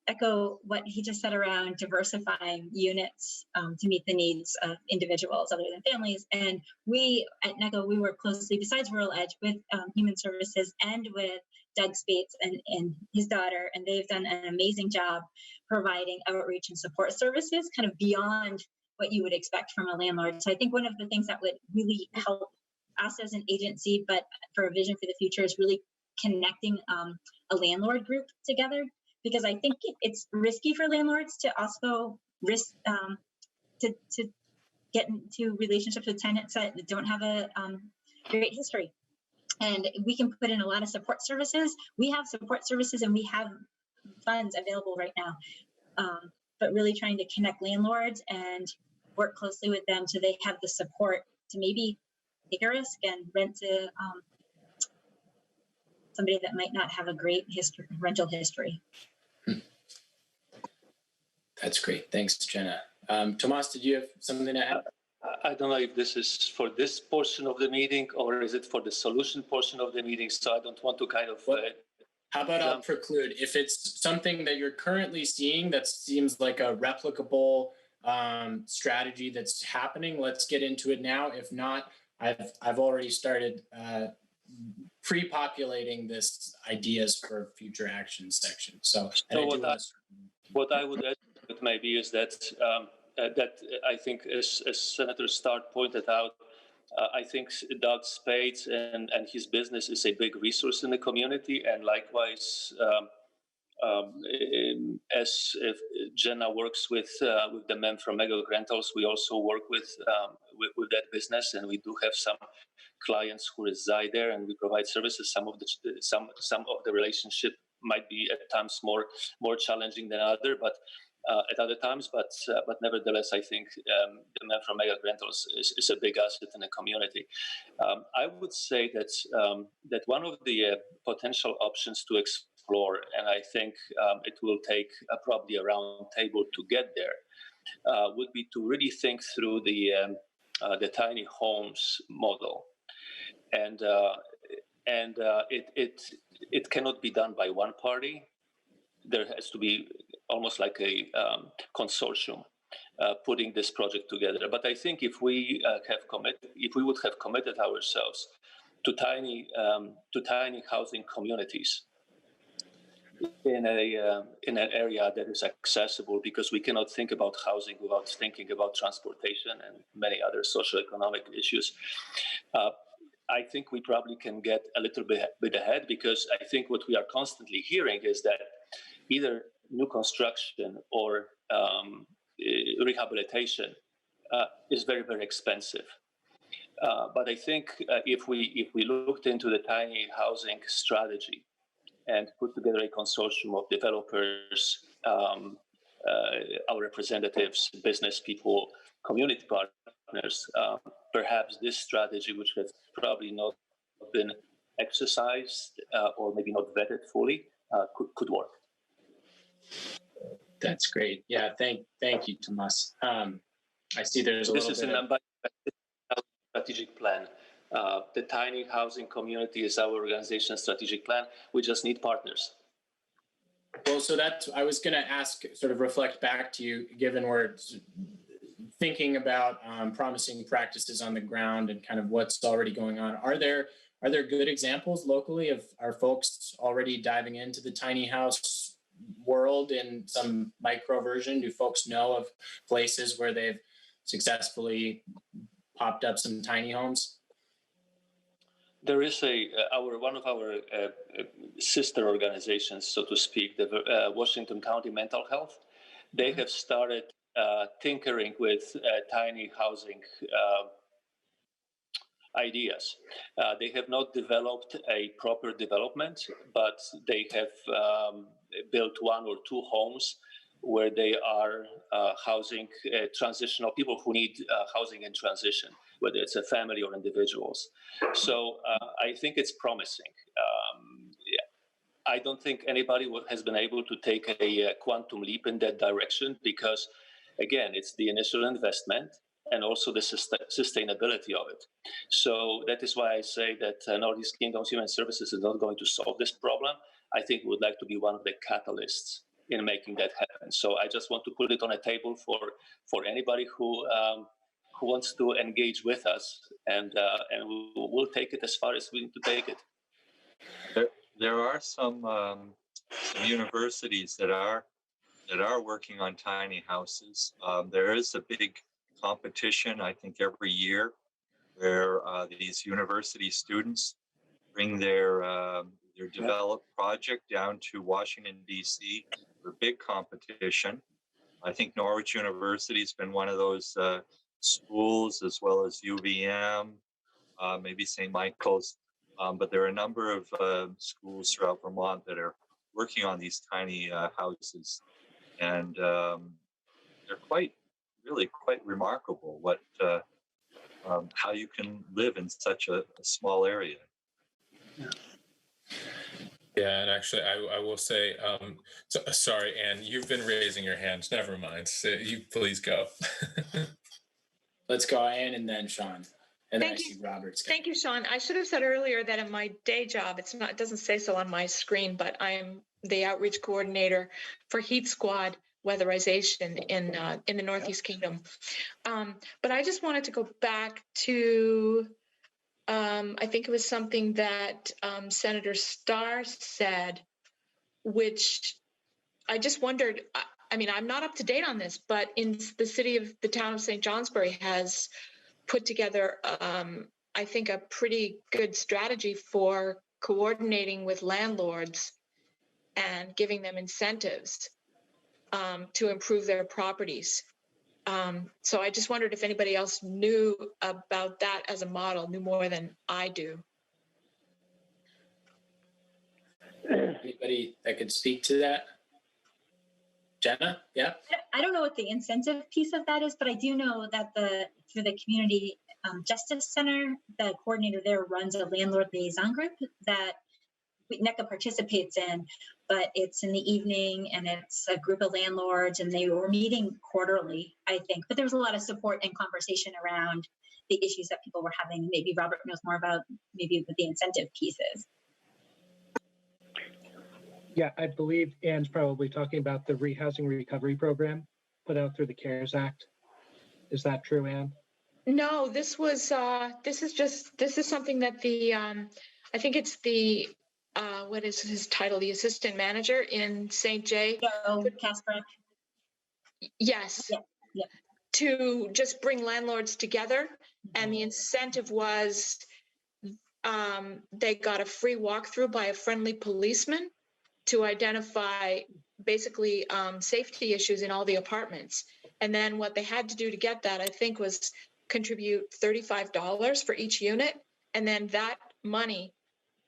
echo what he just said around diversifying units to meet the needs of individuals other than families. And we at NECO, we work closely, besides Rural Edge, with Human Services and with Doug Spates and his daughter. And they've done an amazing job providing outreach and support services kind of beyond what you would expect from a landlord. So I think one of the things that would really help us as an agency, but for a vision for the future, is really connecting a landlord group together, because I think it's risky for landlords to also risk to get into relationships with tenants that don't have a great history. And we can put in a lot of support services. We have support services and we have funds available right now, but really trying to connect landlords and work closely with them so they have the support to maybe take a risk and rent to somebody that might not have a great rental history. That's great. Thanks, Jenna. Tomas, did you have something to add? I don't know if this is for this portion of the meeting or is it for the solution portion of the meeting. So I don't want to kind of... How about I'll preclude? If it's something that you're currently seeing that seems like a replicable strategy that's happening, let's get into it now. If not, I've already started pre-populating this ideas for future action section. So what I would add maybe is that that I think, as Senator Stark pointed out, I think Doug Spates and his business is a big resource in the community, and likewise, as if Jenna works with the men from Mega Rentals, we also work with that business, and we do have some clients who reside there, and we provide services. Some of the relationship might be at times more challenging than other, but at other times, but nevertheless, I think the man from Mega Rentals is a big asset in the community. I would say that that one of the potential options to explore, and I think it will take probably a round table to get there, would be to really think through the tiny homes model, and it cannot be done by one party. There has to be almost like a consortium putting this project together. But I think if we would have committed ourselves to tiny housing communities in an area that is accessible, because we cannot think about housing without thinking about transportation and many other socioeconomic issues. I think we probably can get a little bit ahead, because I think what we are constantly hearing is that either new construction or rehabilitation is very, very expensive. But I think if we looked into the tiny housing strategy and put together a consortium of developers, our representatives, business people, community partners, perhaps this strategy, which has probably not been exercised or maybe not vetted fully, could work. That's great. Yeah, thank you, Tomas. I see there's a This little is bit an strategic plan. The tiny housing community is our organization's strategic plan. We just need partners. Well, so I was going to ask, sort of reflect back to you, given we're thinking about promising practices on the ground and kind of what's already going on. Are there good examples locally of our folks already diving into the tiny house world in some micro version? Do folks know of places where they've successfully popped up some tiny homes? There is one of our sister organizations, so to speak, the Washington County Mental Health. They have started tinkering with tiny housing ideas. They have not developed a proper development, but they have built one or two homes where they are housing transitional people who need housing in transition, whether it's a family or individuals. So I think it's promising. I don't think anybody has been able to take a quantum leap in that direction because, again, it's the initial investment and also the sustainability of it. So that is why I say that Northeast Kingdom's Human Services is not going to solve this problem. I think we would like to be one of the catalysts in making that happen. So I just want to put it on a table for anybody who wants to engage with us, and we'll take it as far as we need to take it. There are some universities that are working on tiny houses. There is a big competition, I think, every year where these university students bring their developed project down to Washington, D.C. for big competition. I think Norwich University has been one of those schools, as well as UVM, maybe St. Michael's. But there are a number of schools throughout Vermont that are working on these tiny houses. And they're really quite remarkable how you can live in such a small area. Yeah, and actually, I will say, sorry, Anne, you've been raising your hands. Never mind. So you please go. Let's go, Anne, and then Sean. And then Thank I you. see Robert's. Thank you, Sean. I should have said earlier that in my day job, it doesn't say so on my screen, but I'm the outreach coordinator for Heat Squad weatherization in the Northeast Kingdom. But I just wanted to go back to, I think it was something that Senator Starr said, which I just wondered, I mean, I'm not up to date on this, but in the town of St. Johnsbury has put together, I think, a pretty good strategy for coordinating with landlords and giving them incentives to improve their properties. So I just wondered if anybody else knew about that as a model, knew more than I do. Anybody that could speak to that? Jenna? Yeah. I don't know what the incentive piece of that is, but I do know that through the Community Justice Center, the coordinator there runs a landlord liaison group that NECA participates in, but it's in the evening and it's a group of landlords and they were meeting quarterly, I think. But there was a lot of support and conversation around the issues that people were having. Maybe Robert knows more about maybe what the incentive piece is. Yeah, I believe Anne's probably talking about the rehousing recovery program put out through the CARES Act. Is that true, Anne? No, this is something that I think it's the, what is his title? The assistant manager in St. J. Casper. Yes. Yeah. To just bring landlords together. And the incentive was they got a free walkthrough by a friendly policeman to identify basically safety issues in all the apartments. And then what they had to do to get that, I think, was contribute $35 for each unit. And then that money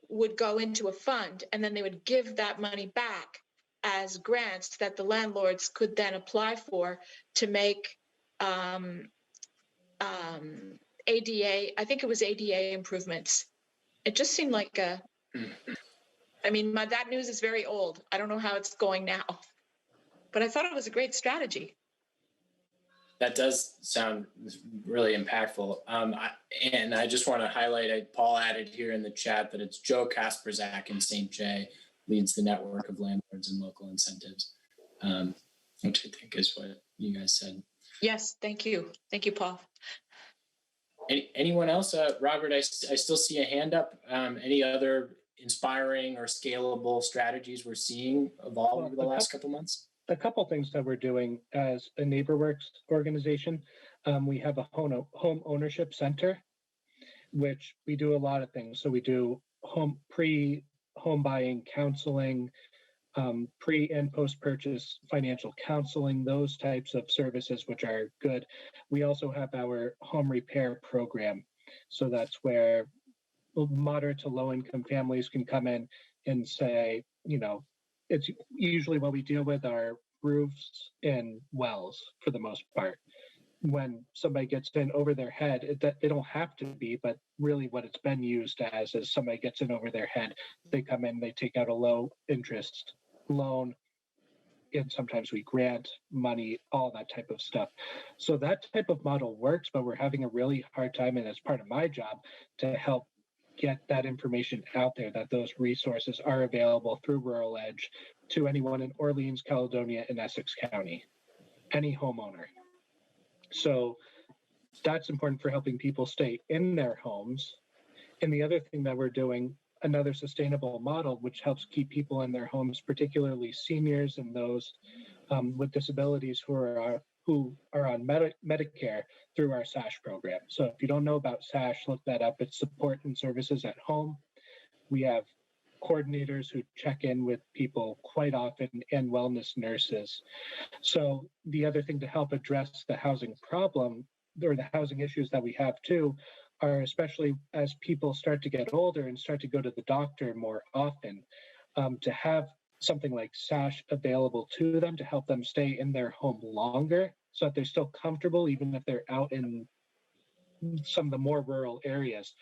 would go into a fund, and then they would give that money back as grants that the landlords could then apply for to make ADA, I think it was ADA improvements. It just seemed like I mean, that news is very old. I don't know how it's going now, but I thought it was a great strategy. That does sound really impactful. And I just want to highlight, Paul added here in the chat that it's Joe Kasperzak in St. J leads the network of landlords and local incentives, which I think is what you guys said. Yes, thank you. Thank you, Paul. Anyone else? Robert, I still see a hand up. Any other inspiring or scalable strategies we're seeing evolve over the last couple months? A couple things that we're doing as a NeighborWorks organization. We have a home ownership center, which we do a lot of things. So we do home buying counseling, pre and post purchase financial counseling, those types of services, which are good. We also have our home repair program. So that's where moderate to low income families can come in and say, you know, it's usually what we deal with are roofs and wells for the most part. When somebody gets in over their head, they don't have to be, but really what it's been used as is somebody gets in over their head, they come in, they take out a low interest loan, and sometimes we grant money, all that type of stuff. So that type of model works, but we're having a really hard time, and as part of my job, to help get that information out there, that those resources are available through Rural Edge to anyone in Orleans, Caledonia, and Essex County, any homeowner. So that's important for helping people stay in their homes. And the other thing that we're doing, another sustainable model, which helps keep people in their homes, particularly seniors and those with disabilities who are on Medicare through our SASH program. So if you don't know about SASH, look that up. It's support and services at home. We have coordinators who check in with people quite often and wellness nurses. So the other thing to help address the housing problem or the housing issues that we have too are, especially as people start to get older and start to go to the doctor more often, to have something like SASH available to them to help them stay in their home longer so that they're still comfortable even if they're out in some of the more rural areas.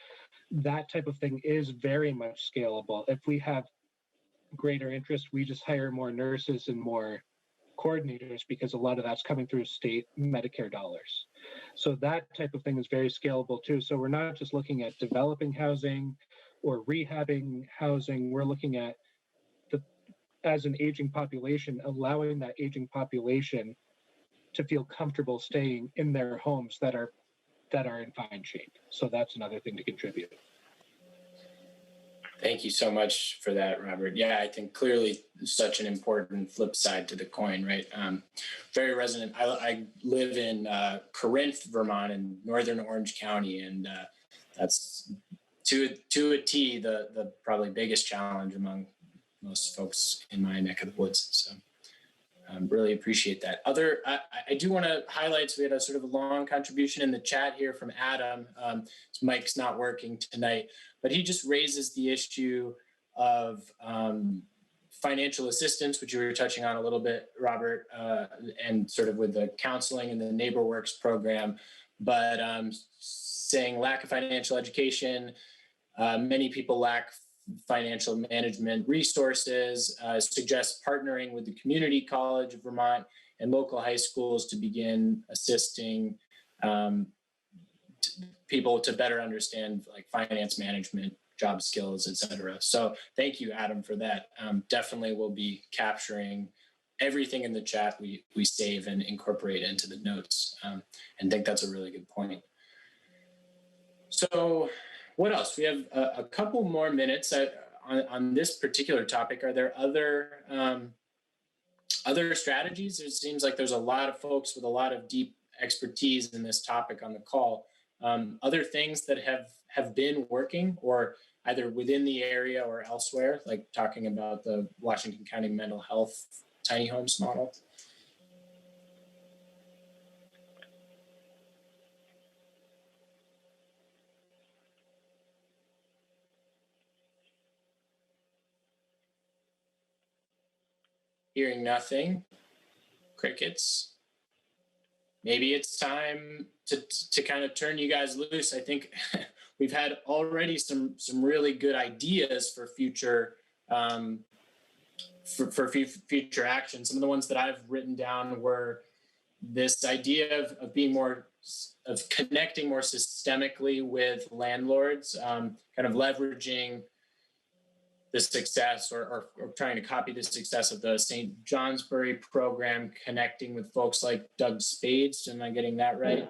That type of thing is very much scalable. If we have greater interest, we just hire more nurses and more coordinators because a lot of that's coming through state Medicare dollars. So that type of thing is very scalable too. So we're not just looking at developing housing or rehabbing housing. We're looking at as an aging population, allowing that aging population to feel comfortable staying in their homes that are in fine shape. So that's another thing to contribute. Thank you so much for that, Robert. Yeah, I think clearly such an important flip side to the coin, right? Very resonant. I live in Corinth, Vermont, in northern Orange County, and that's to a T the probably biggest challenge among most folks in my neck of the woods. So really appreciate that. I do want to highlight, so we had a sort of a long contribution in the chat here from Adam. His mic's not working tonight, but he just raises the issue of financial assistance, which you were touching on a little bit, Robert, and sort of with the counseling and the NeighborWorks program, but saying lack of financial education, many people lack financial management resources, suggests partnering with the Community College of Vermont and local high schools to begin assisting people to better understand like finance management, job skills, et cetera. So thank you, Adam, for that. Definitely will be capturing everything in the chat we save and incorporate into the notes, and think that's a really good point. So what else? We have a couple more minutes on this particular topic. Are there other strategies? It seems like there's a lot of folks with a lot of deep expertise in this topic on the call. Other things that have been working, or either within the area or elsewhere, like talking about the Washington County mental health tiny homes model? Hearing nothing. Crickets. Maybe it's time to kind of turn you guys loose. I think we've had already some really good ideas for future future action. Some of the ones that I've written down were this idea of being more of connecting more systemically with landlords, kind of leveraging the success or trying to copy the success of the St. Johnsbury program, connecting with folks like Doug Spades. Am I getting that right?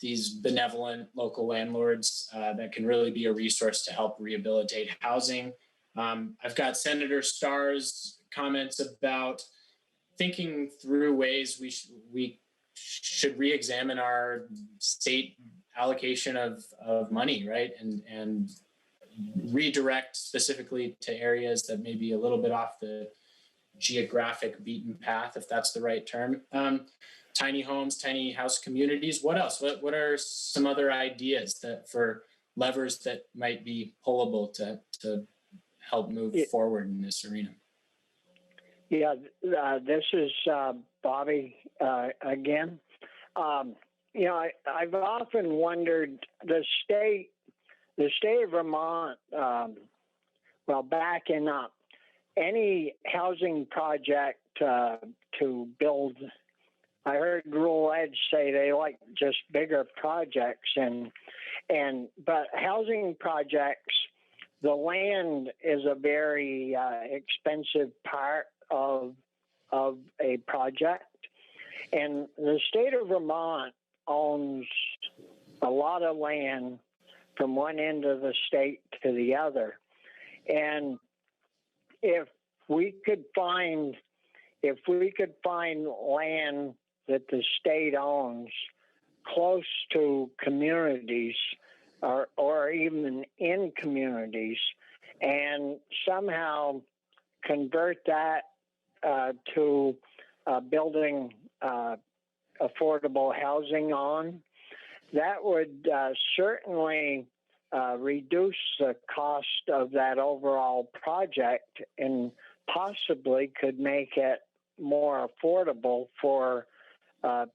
These benevolent local landlords that can really be a resource to help rehabilitate housing. I've got Senator Starr's comments about thinking through ways we should re-examine our state allocation of money, right? And redirect specifically to areas that may be a little bit off the geographic beaten path, if that's the right term. Tiny homes, tiny house communities. What else? What are some other ideas that for levers that might be pullable to help move forward in this arena? Yeah, this is Bobby again. I've often wondered the state of Vermont, backing up any housing project to build. I heard Rural Edge say they like just bigger projects, but housing projects, the land is a very expensive part of a project, and the state of Vermont owns a lot of land from one end of the state to the other. And if we could find land that the state owns close to communities or even in communities, and somehow convert that to building affordable housing on, that would certainly reduce the cost of that overall project and possibly could make it more affordable for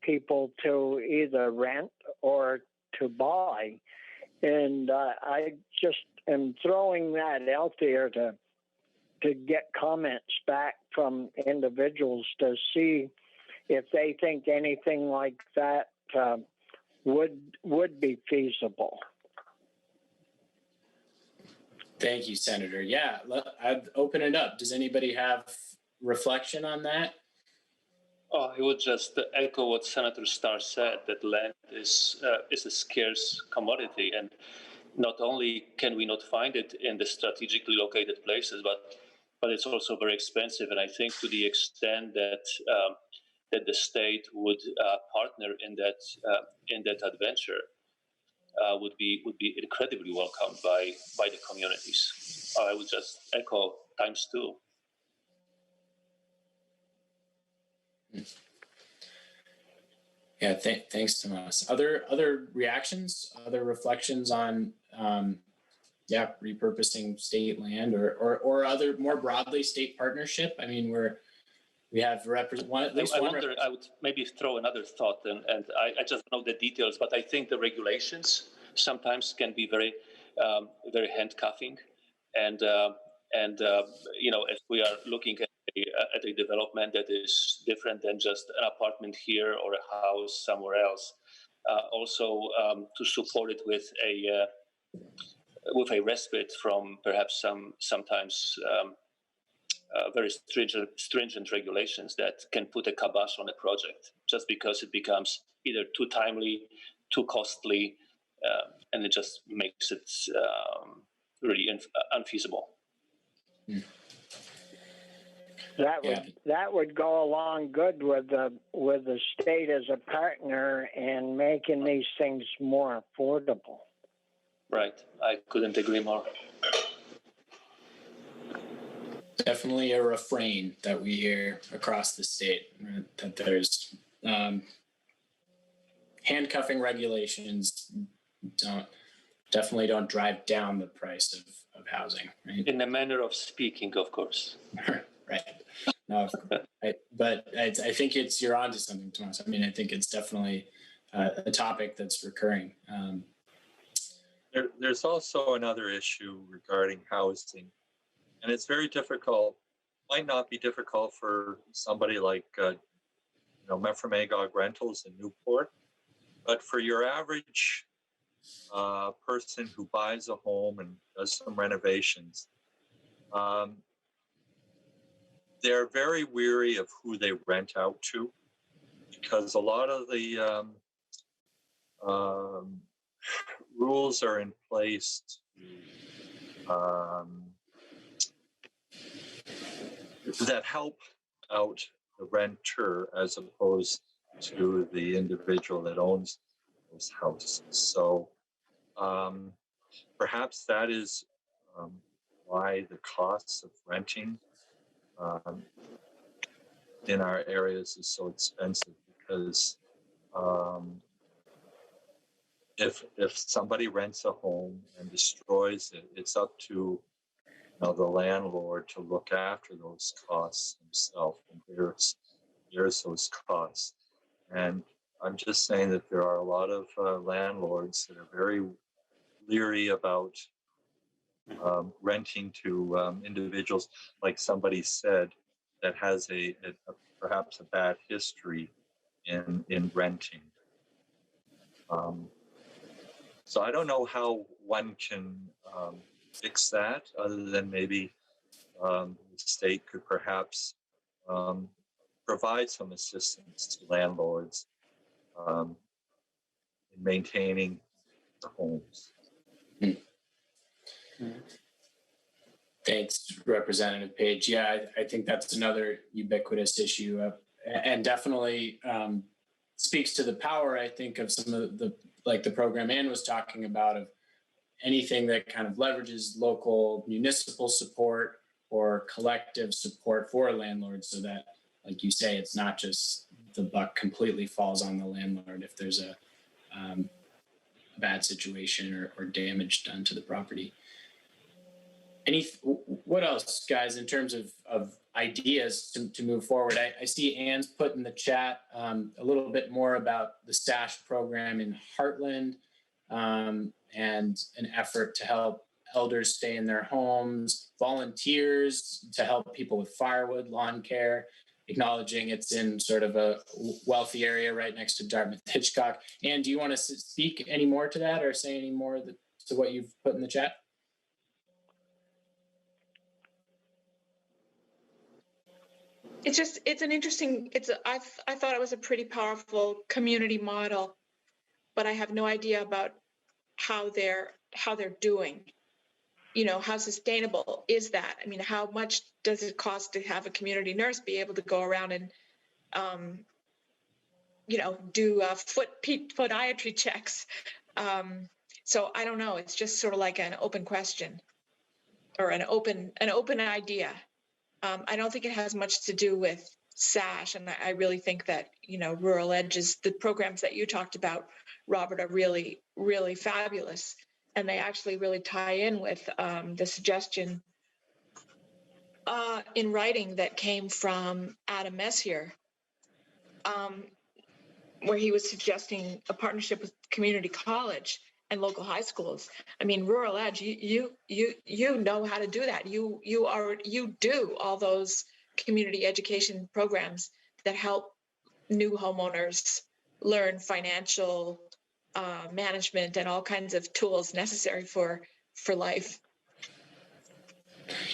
people to either rent or to buy. And I just am throwing that out there to get comments back from individuals to see if they think anything like that would be feasible. Thank you, Senator. Yeah, I'd open it up. Does anybody have reflection on that? Oh, I would just echo what Senator Starr said, that land is a scarce commodity. And not only can we not find it in the strategically located places, but it's also very expensive. And I think to the extent that the state would partner in that adventure, would be incredibly welcomed by the communities. I would just echo ×2. Yeah, thanks, Tomas. Other reactions, other reflections on repurposing state land or other more broadly state partnership? I mean, we have I would maybe throw another thought, and I just know the details, but I think the regulations sometimes can be very handcuffing, and if we are looking at a development that is different than just an apartment here or a house somewhere else, also to support it with a respite from perhaps sometimes very stringent regulations that can put a kibosh on a project just because it becomes either too timely, too costly, and it just makes it really unfeasible. That would go along good with the state as a partner and making these things more affordable. Right, I couldn't agree more. Definitely a refrain that we hear across the state, right? That there's handcuffing regulations definitely don't drive down the price of housing, right? In a manner of speaking, of course. Right. no, I think you're onto something, Tomas. I mean, I think it's definitely a topic that's recurring. There's also another issue regarding housing, and it's very difficult. Might not be difficult for somebody like Memphremagog Rentals in Newport, but for your average person who buys a home and does some renovations, they're very weary of who they rent out to, because a lot of the rules are in place that help out the renter as opposed to the individual that owns those houses. So perhaps that is why the costs of renting in our areas is so expensive, because if somebody rents a home and destroys it, it's up to the landlord to look after those costs himself and bears those costs. And I'm just saying that there are a lot of landlords that are very leery about renting to individuals, like somebody said, that has perhaps a bad history in renting. So I don't know how one can fix that, other than maybe the state could perhaps provide some assistance to landlords in maintaining the homes. Thanks, Representative Page. Yeah, I think that's another ubiquitous issue, and definitely speaks to the power, I think, of some of the program Ann was talking about, of anything that kind of leverages local municipal support or collective support for landlords, so that, like you say, it's not just the buck completely falls on the landlord if there's a bad situation or damage done to the property. What else, guys, in terms of ideas to move forward? I see Ann's put in the chat a little bit more about the STASH program in Heartland, and an effort to help elders stay in their homes, volunteers to help people with firewood, lawn care, acknowledging it's in sort of a wealthy area right next to Dartmouth Hitchcock. Ann, do you want to speak any more to that, or say any more to what you've put in the chat? It's an interesting, I thought it was a pretty powerful community model, but I have no idea about how they're doing. How sustainable is that? I mean, how much does it cost to have a community nurse be able to go around and do podiatry checks? So I don't know. It's just sort of like an open question, or an open idea. I don't think it has much to do with SASH, and I really think that Rural Edges, the programs that you talked about, Robert, are really, really fabulous, and they actually really tie in with the suggestion in writing that came from Adam Messier, where he was suggesting a partnership with community college and local high schools. I mean, Rural Edge, you know how to do that. You do all those community education programs that help new homeowners learn financial management and all kinds of tools necessary for life.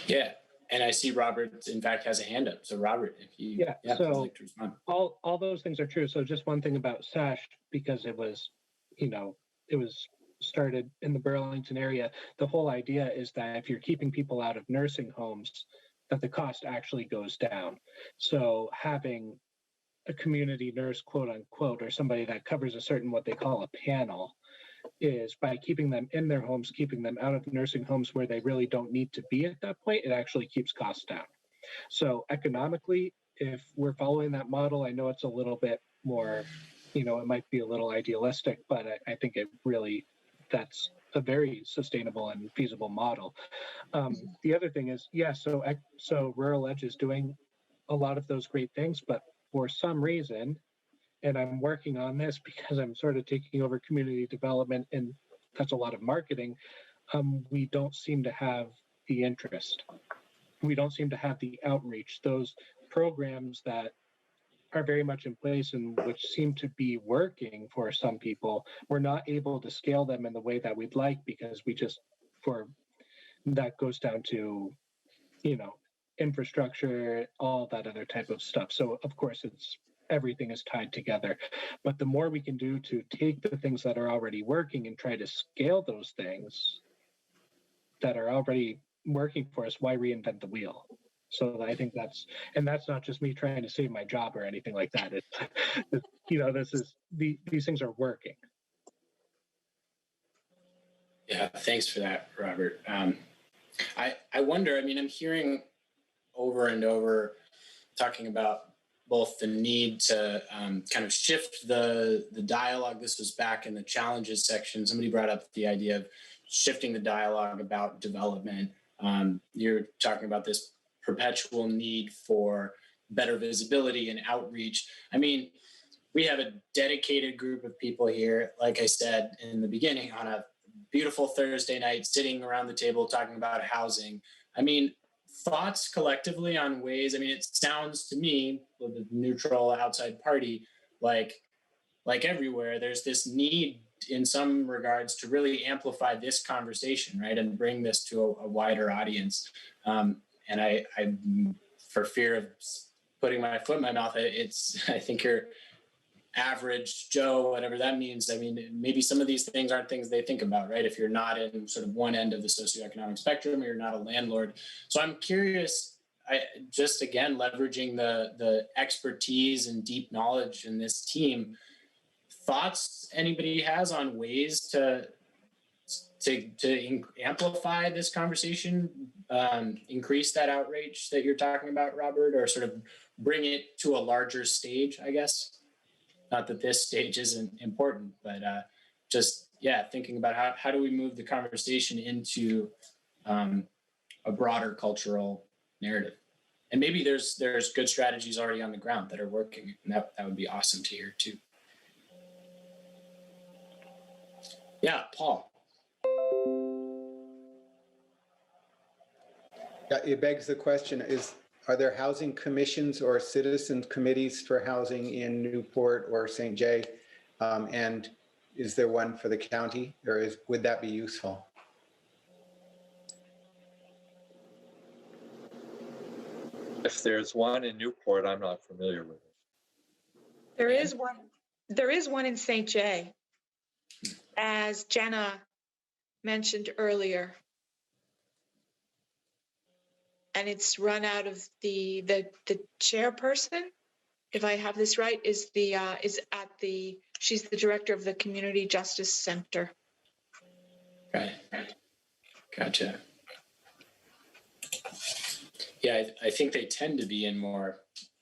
Yeah, and I see Robert, in fact, has a hand up. So Robert, if you so would like to respond. All those things are true. So just one thing about SASH, because it was started in the Burlington area. The whole idea is that if you're keeping people out of nursing homes, that the cost actually goes down. So having a community nurse, quote unquote, or somebody that covers a certain, what they call a panel, is by keeping them in their homes, keeping them out of nursing homes where they really don't need to be at that point, it actually keeps costs down. So economically, if we're following that model, I know it's a little bit more, it might be a little idealistic, but I think that's a very sustainable and feasible model. The other thing is, so Rural Edge is doing a lot of those great things, but for some reason, and I'm working on this because I'm sort of taking over community development and that's a lot of marketing, we don't seem to have the interest. We don't seem to have the outreach, those programs that are very much in place and which seem to be working for some people. We're not able to scale them in the way that we'd like because that goes down to, infrastructure, all that other type of stuff. So of course everything is tied together. But the more we can do to take the things that are already working and try to scale those things that are already working for us, why reinvent the wheel? So I think that's not just me trying to save my job or anything like that. These things are working. Yeah, thanks for that, Robert. I wonder, I'm hearing over and over talking about both the need to kind of shift the dialogue. This was back in the challenges section. Somebody brought up the idea of shifting the dialogue about development. You're talking about this perpetual need for better visibility and outreach. We have a dedicated group of people here, like I said in the beginning, on a beautiful Thursday night, sitting around the table talking about housing. Thoughts collectively on ways, it sounds to me, with a neutral outside party, like everywhere, there's this need in some regards to really amplify this conversation, right? And bring this to a wider audience. And I, for fear of putting my foot in my mouth, I think you're average Joe, whatever that means. Maybe some of these things aren't things they think about, right? If you're not in sort of one end of the socioeconomic spectrum, or you're not a landlord. So I'm curious, just again, leveraging the expertise and deep knowledge in this team, thoughts anybody has on ways to amplify this conversation, increase that outreach that you're talking about, Robert, or sort of bring it to a larger stage, I guess? Not that this stage isn't important, but thinking about how do we move the conversation into a broader cultural narrative. And maybe there's good strategies already on the ground that are working, and that would be awesome to hear too. Yeah, Paul. Yeah, it begs the question, are there housing commissions or citizen committees for housing in Newport or St. Jay? And is there one for the county, or would that be useful? If there's one in Newport, I'm not familiar with it. There is one in St. Jay, as Jenna mentioned earlier. And it's run out of the chairperson, if I have this right, she's the director of the Community Justice Center. Right. Gotcha. Yeah, I think they tend to be in more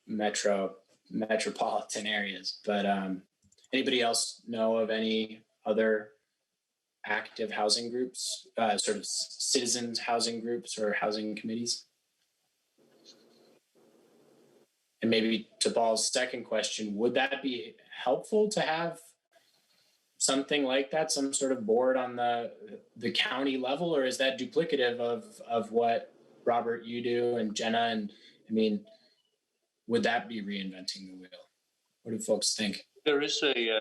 metropolitan areas, but anybody else know of any other active housing groups, sort of citizens housing groups or housing committees? And maybe to Paul's second question, would that be helpful to have something like that, some sort of board on the county level, or is that duplicative of what Robert, you do, and Jenna? And would that be reinventing the wheel? What do folks think? There is a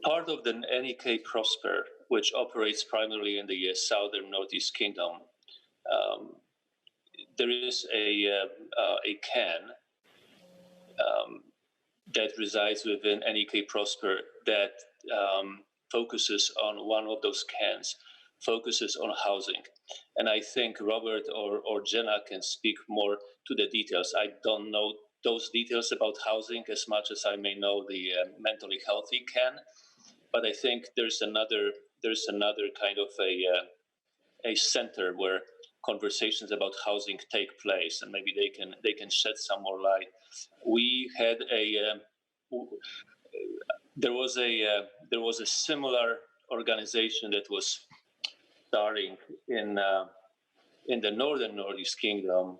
part of the NEK Prosper, which operates primarily in the southern Northeast Kingdom. There is a CAN that resides within NEK Prosper that focuses on one of those CANs, focuses on housing. And I think Robert or Jenna can speak more to the details. I don't know those details about housing as much as I may know the mentally healthy CAN, but I think there's another kind of a center where conversations about housing take place, and maybe they can shed some more light. We had there was a similar organization that was starting in in the northern Northeast Kingdom,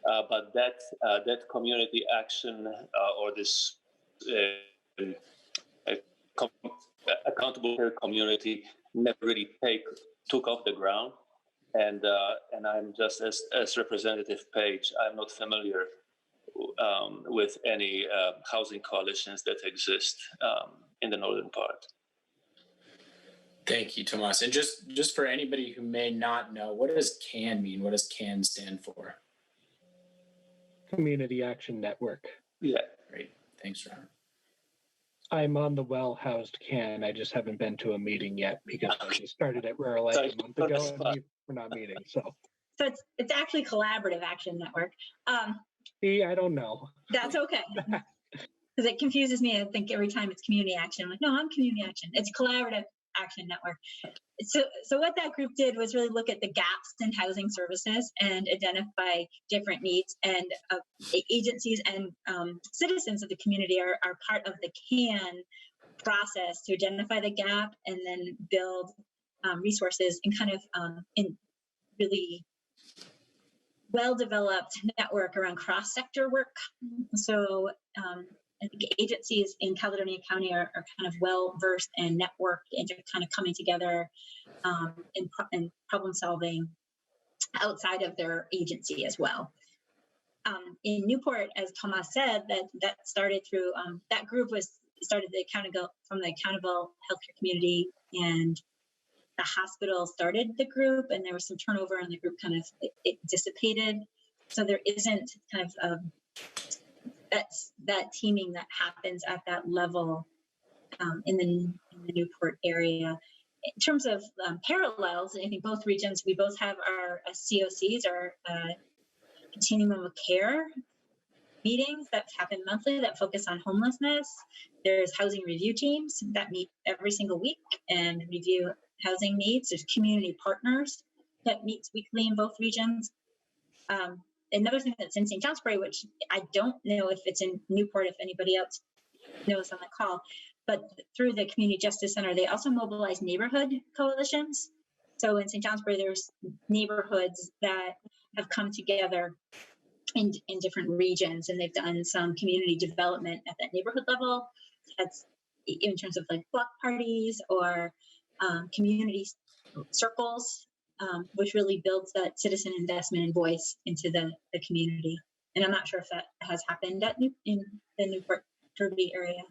but that community action or this accountable care community never really took off the ground. And I'm just as Representative Page, I'm not familiar with any housing coalitions that exist in the northern part. Thank you, Tomas. And just for anybody who may not know, what does CAN mean? What does CAN stand for? Community Action Network. Yeah. Great. Thanks, Ron. I'm on the well-housed CAN. I just haven't been to a meeting yet because I just started at Rural Edge a month ago and we're not meeting. So it's actually Collaborative Action Network. See, I don't know. That's okay. Because it confuses me. I think every time it's community action, I'm like, no, I'm community action. It's Collaborative Action Network. So what that group did was really look at the gaps in housing services and identify different needs, and agencies and citizens of the community are part of the CAN process to identify the gap and then build resources in kind of in really well-developed network around cross-sector work. So I think agencies in Caledonia County are kind of well-versed and networked into kind of coming together in problem solving outside of their agency as well. In Newport, as Tomas said, that started through, that group started from the accountable healthcare community, and the hospital started the group, and there was some turnover and the group kind of, it dissipated. So there isn't kind of that teaming that happens at that level in the Newport area. In terms of parallels, I think both regions, we both have our COCs, our Continuum of Care meetings that happen monthly that focus on homelessness. There's housing review teams that meet every single week and review housing needs. There's community partners that meets weekly in both regions. Another thing that's in St. Johnsbury, which I don't know if it's in Newport, if anybody else knows on the call, but through the Community Justice Center, they also mobilize neighborhood coalitions. So in St. Johnsbury, there's neighborhoods that have come together in different regions, and they've done some community development at that neighborhood level. That's in terms of like block parties or community circles, which really builds that citizen investment and voice into the community. And I'm not sure if that has happened in the Newport Derby area.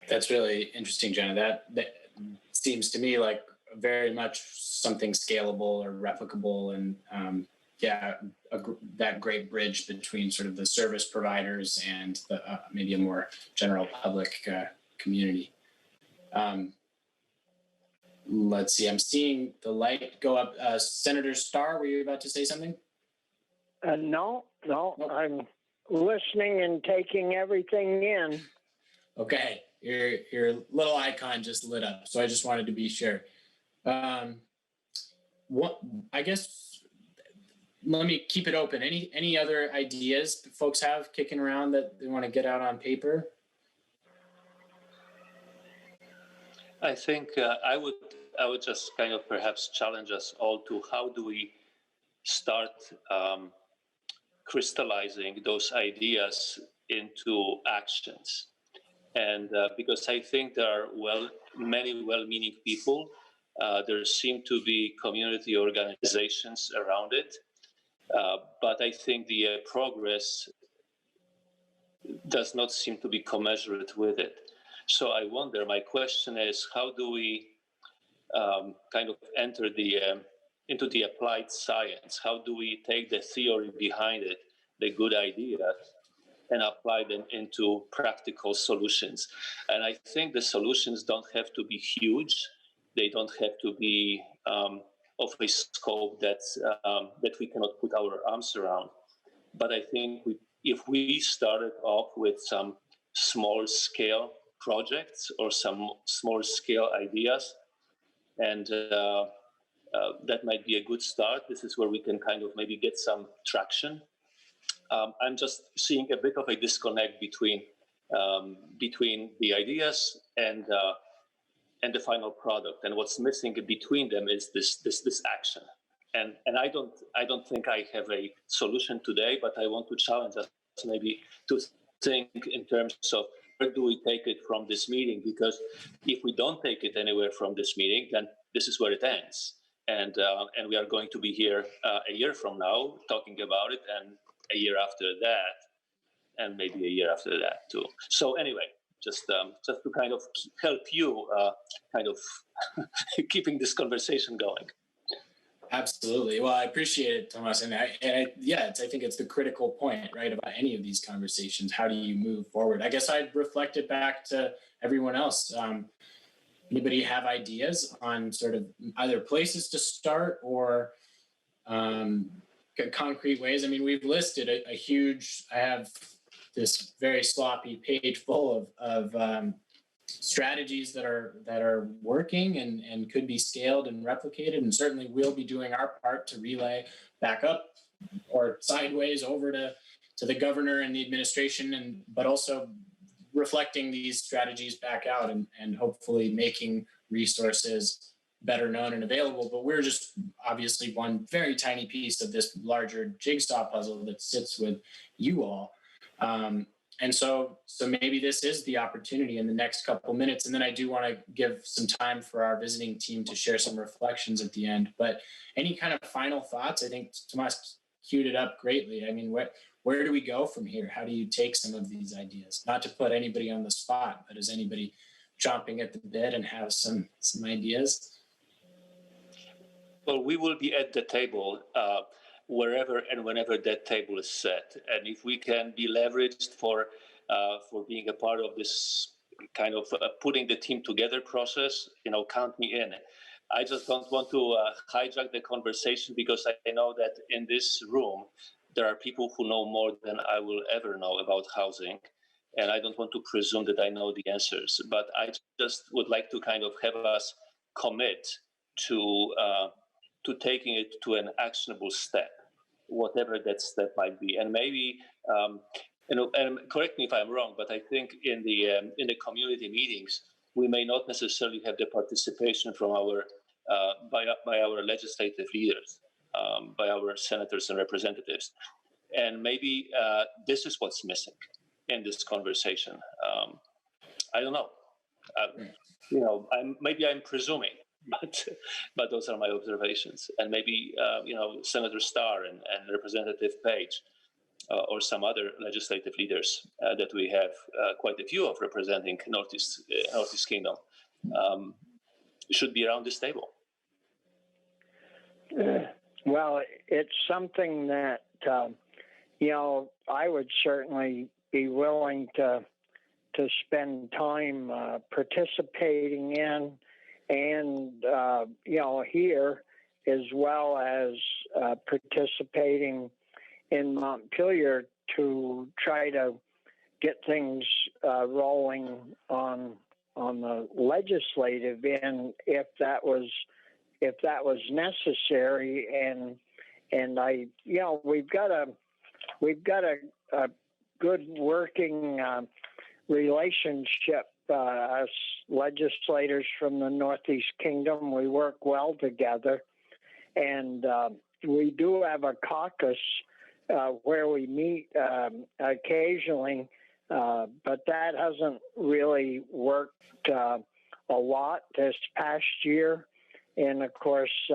That's really interesting, Jenna. That seems to me like very much something scalable or replicable, and that great bridge between sort of the service providers and the maybe a more general public community. Let's see. I'm seeing the light go up. Senator Starr, were you about to say something? No, I'm listening and taking everything in. Okay, your little icon just lit up, so I just wanted to be sure. What I guess, let me keep it open. Any other ideas that folks have kicking around that they want to get out on paper? I think I would just kind of perhaps challenge us all to how do we start crystallizing those ideas into actions. And because I think there are many well-meaning people, there seem to be community organizations around it, but I think the progress does not seem to be commensurate with it. So I wonder, my question is, how do we kind of enter into the applied science? How do we take the theory behind it, the good ideas, and apply them into practical solutions? And I think the solutions don't have to be huge. They don't have to be of a scope that we cannot put our arms around. But I think if we started off with some small-scale projects or some small-scale ideas, and that might be a good start. This is where we can kind of maybe get some traction. I'm just seeing a bit of a disconnect between the ideas and and the final product. And what's missing between them is this action. And I don't think I have a solution today, but I want to challenge us maybe to think in terms of where do we take it from this meeting? Because if we don't take it anywhere from this meeting, then this is where it ends. And we are going to be here a year from now talking about it, and a year after that, and maybe a year after that too. So anyway, just to kind of help you kind of keeping this conversation going. Absolutely. Well, I appreciate it, Tomas. And I think it's the critical point, right, about any of these conversations. How do you move forward? I guess I'd reflect it back to everyone else. Anybody have ideas on sort of either places to start or concrete ways? I mean, we've listed a huge, I have this very sloppy page full of strategies that are working and could be scaled and replicated, and certainly we'll be doing our part to relay back up or sideways over to the governor and the administration, but also reflecting these strategies back out and hopefully making resources better known and available. But we're just obviously one very tiny piece of this larger jigsaw puzzle that sits with you all. And so maybe this is the opportunity in the next couple minutes. And then I do want to give some time for our visiting team to share some reflections at the end. But any kind of final thoughts? I think Tomas queued it up greatly. I mean, where do we go from here? How do you take some of these ideas? Not to put anybody on the spot, but is anybody chomping at the bit and have some ideas? Well, we will be at the table wherever and whenever that table is set. And if we can be leveraged for being a part of this kind of putting the team together process, count me in. I just don't want to hijack the conversation, because I know that in this room, there are people who know more than I will ever know about housing. And I don't want to presume that I know the answers, but I just would like to kind of have us commit to taking it to an actionable step, whatever that step might be. And maybe, and correct me if I'm wrong, but I think in the community meetings, we may not necessarily have the participation from our by our legislative leaders, by our senators and representatives. And maybe this is what's missing in this conversation. I don't know. Maybe I'm presuming, but those are my observations. And maybe Senator Starr and Representative Page or some other legislative leaders that we have quite a few of representing Northeast Kingdom should be around this table. Well, it's something that I would certainly be willing to spend time participating in, and here, as well as participating in Montpelier to try to get things rolling on the legislative end, if that was necessary. And I, we've got a good working relationship. Us legislators from the Northeast Kingdom, we work well together, and we do have a caucus where we meet occasionally, but that hasn't really worked a lot this past year. And of course,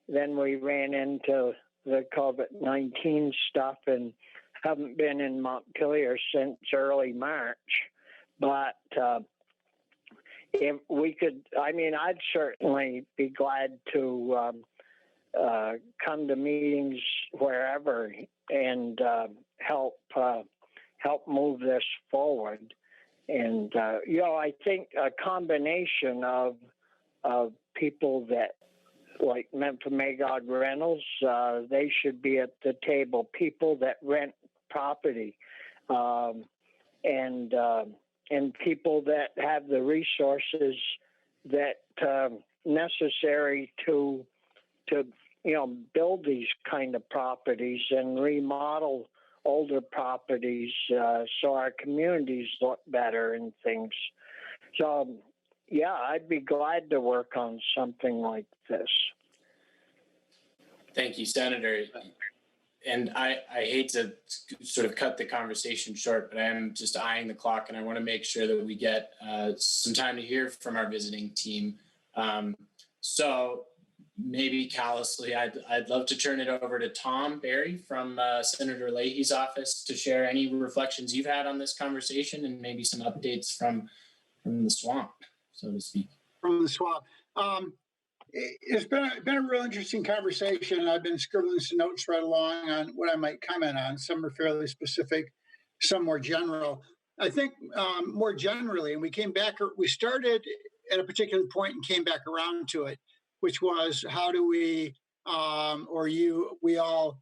then we ran into the COVID-19 stuff and haven't been in Montpelier since early March. But if we could, I'd certainly be glad to come to meetings wherever and help move this forward. And I think a combination of people that, like Magog Rentals, they should be at the table. People that rent property, and people that have the resources that necessary to build these kind of properties and remodel older properties so our communities look better and things. So yeah, I'd be glad to work on something like this. Thank you, Senator. And I hate to sort of cut the conversation short, but I am just eyeing the clock, and I want to make sure that we get some time to hear from our visiting team. So maybe callously, I'd love to turn it over to Tom Barry from Senator Leahy's office to share any reflections you've had on this conversation and maybe some updates from the swamp, so to speak. From the swamp. It's been a real interesting conversation. I've been scribbling some notes right along on what I might comment on. Some are fairly specific, some more general. I think more generally, and we started at a particular point and came back around to it, which was how do we, we all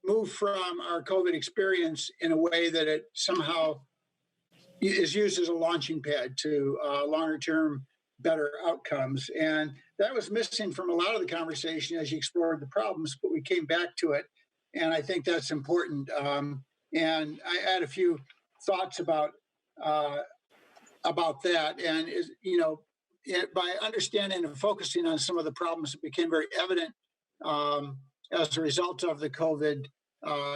move from our COVID experience in a way that it somehow is used as a launching pad to longer term better outcomes. And that was missing from a lot of the conversation as you explored the problems, but we came back to it. And I think that's important. And I had a few thoughts about that. And, by understanding and focusing on some of the problems that became very evident as a result of the COVID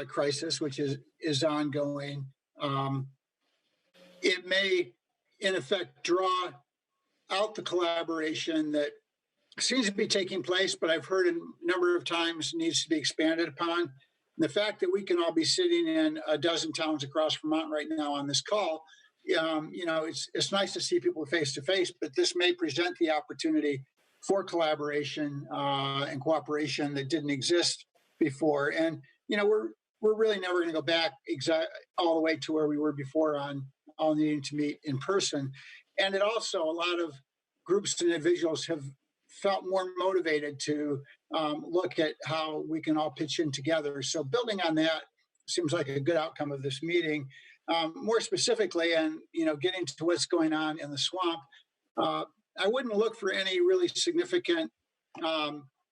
crisis, which is ongoing, it may, in effect, draw out the collaboration that seems to be taking place, but I've heard a number of times needs to be expanded upon. And the fact that we can all be sitting in a dozen towns across Vermont right now on this call, it's nice to see people face to face, but this may present the opportunity for collaboration and cooperation that didn't exist before. And we're really never going to go back all the way to where we were before on all needing to meet in person. And it also, a lot of groups and individuals have felt more motivated to look at how we can all pitch in together. So building on that seems like a good outcome of this meeting. More specifically, and getting to what's going on in the swamp, I wouldn't look for any really significant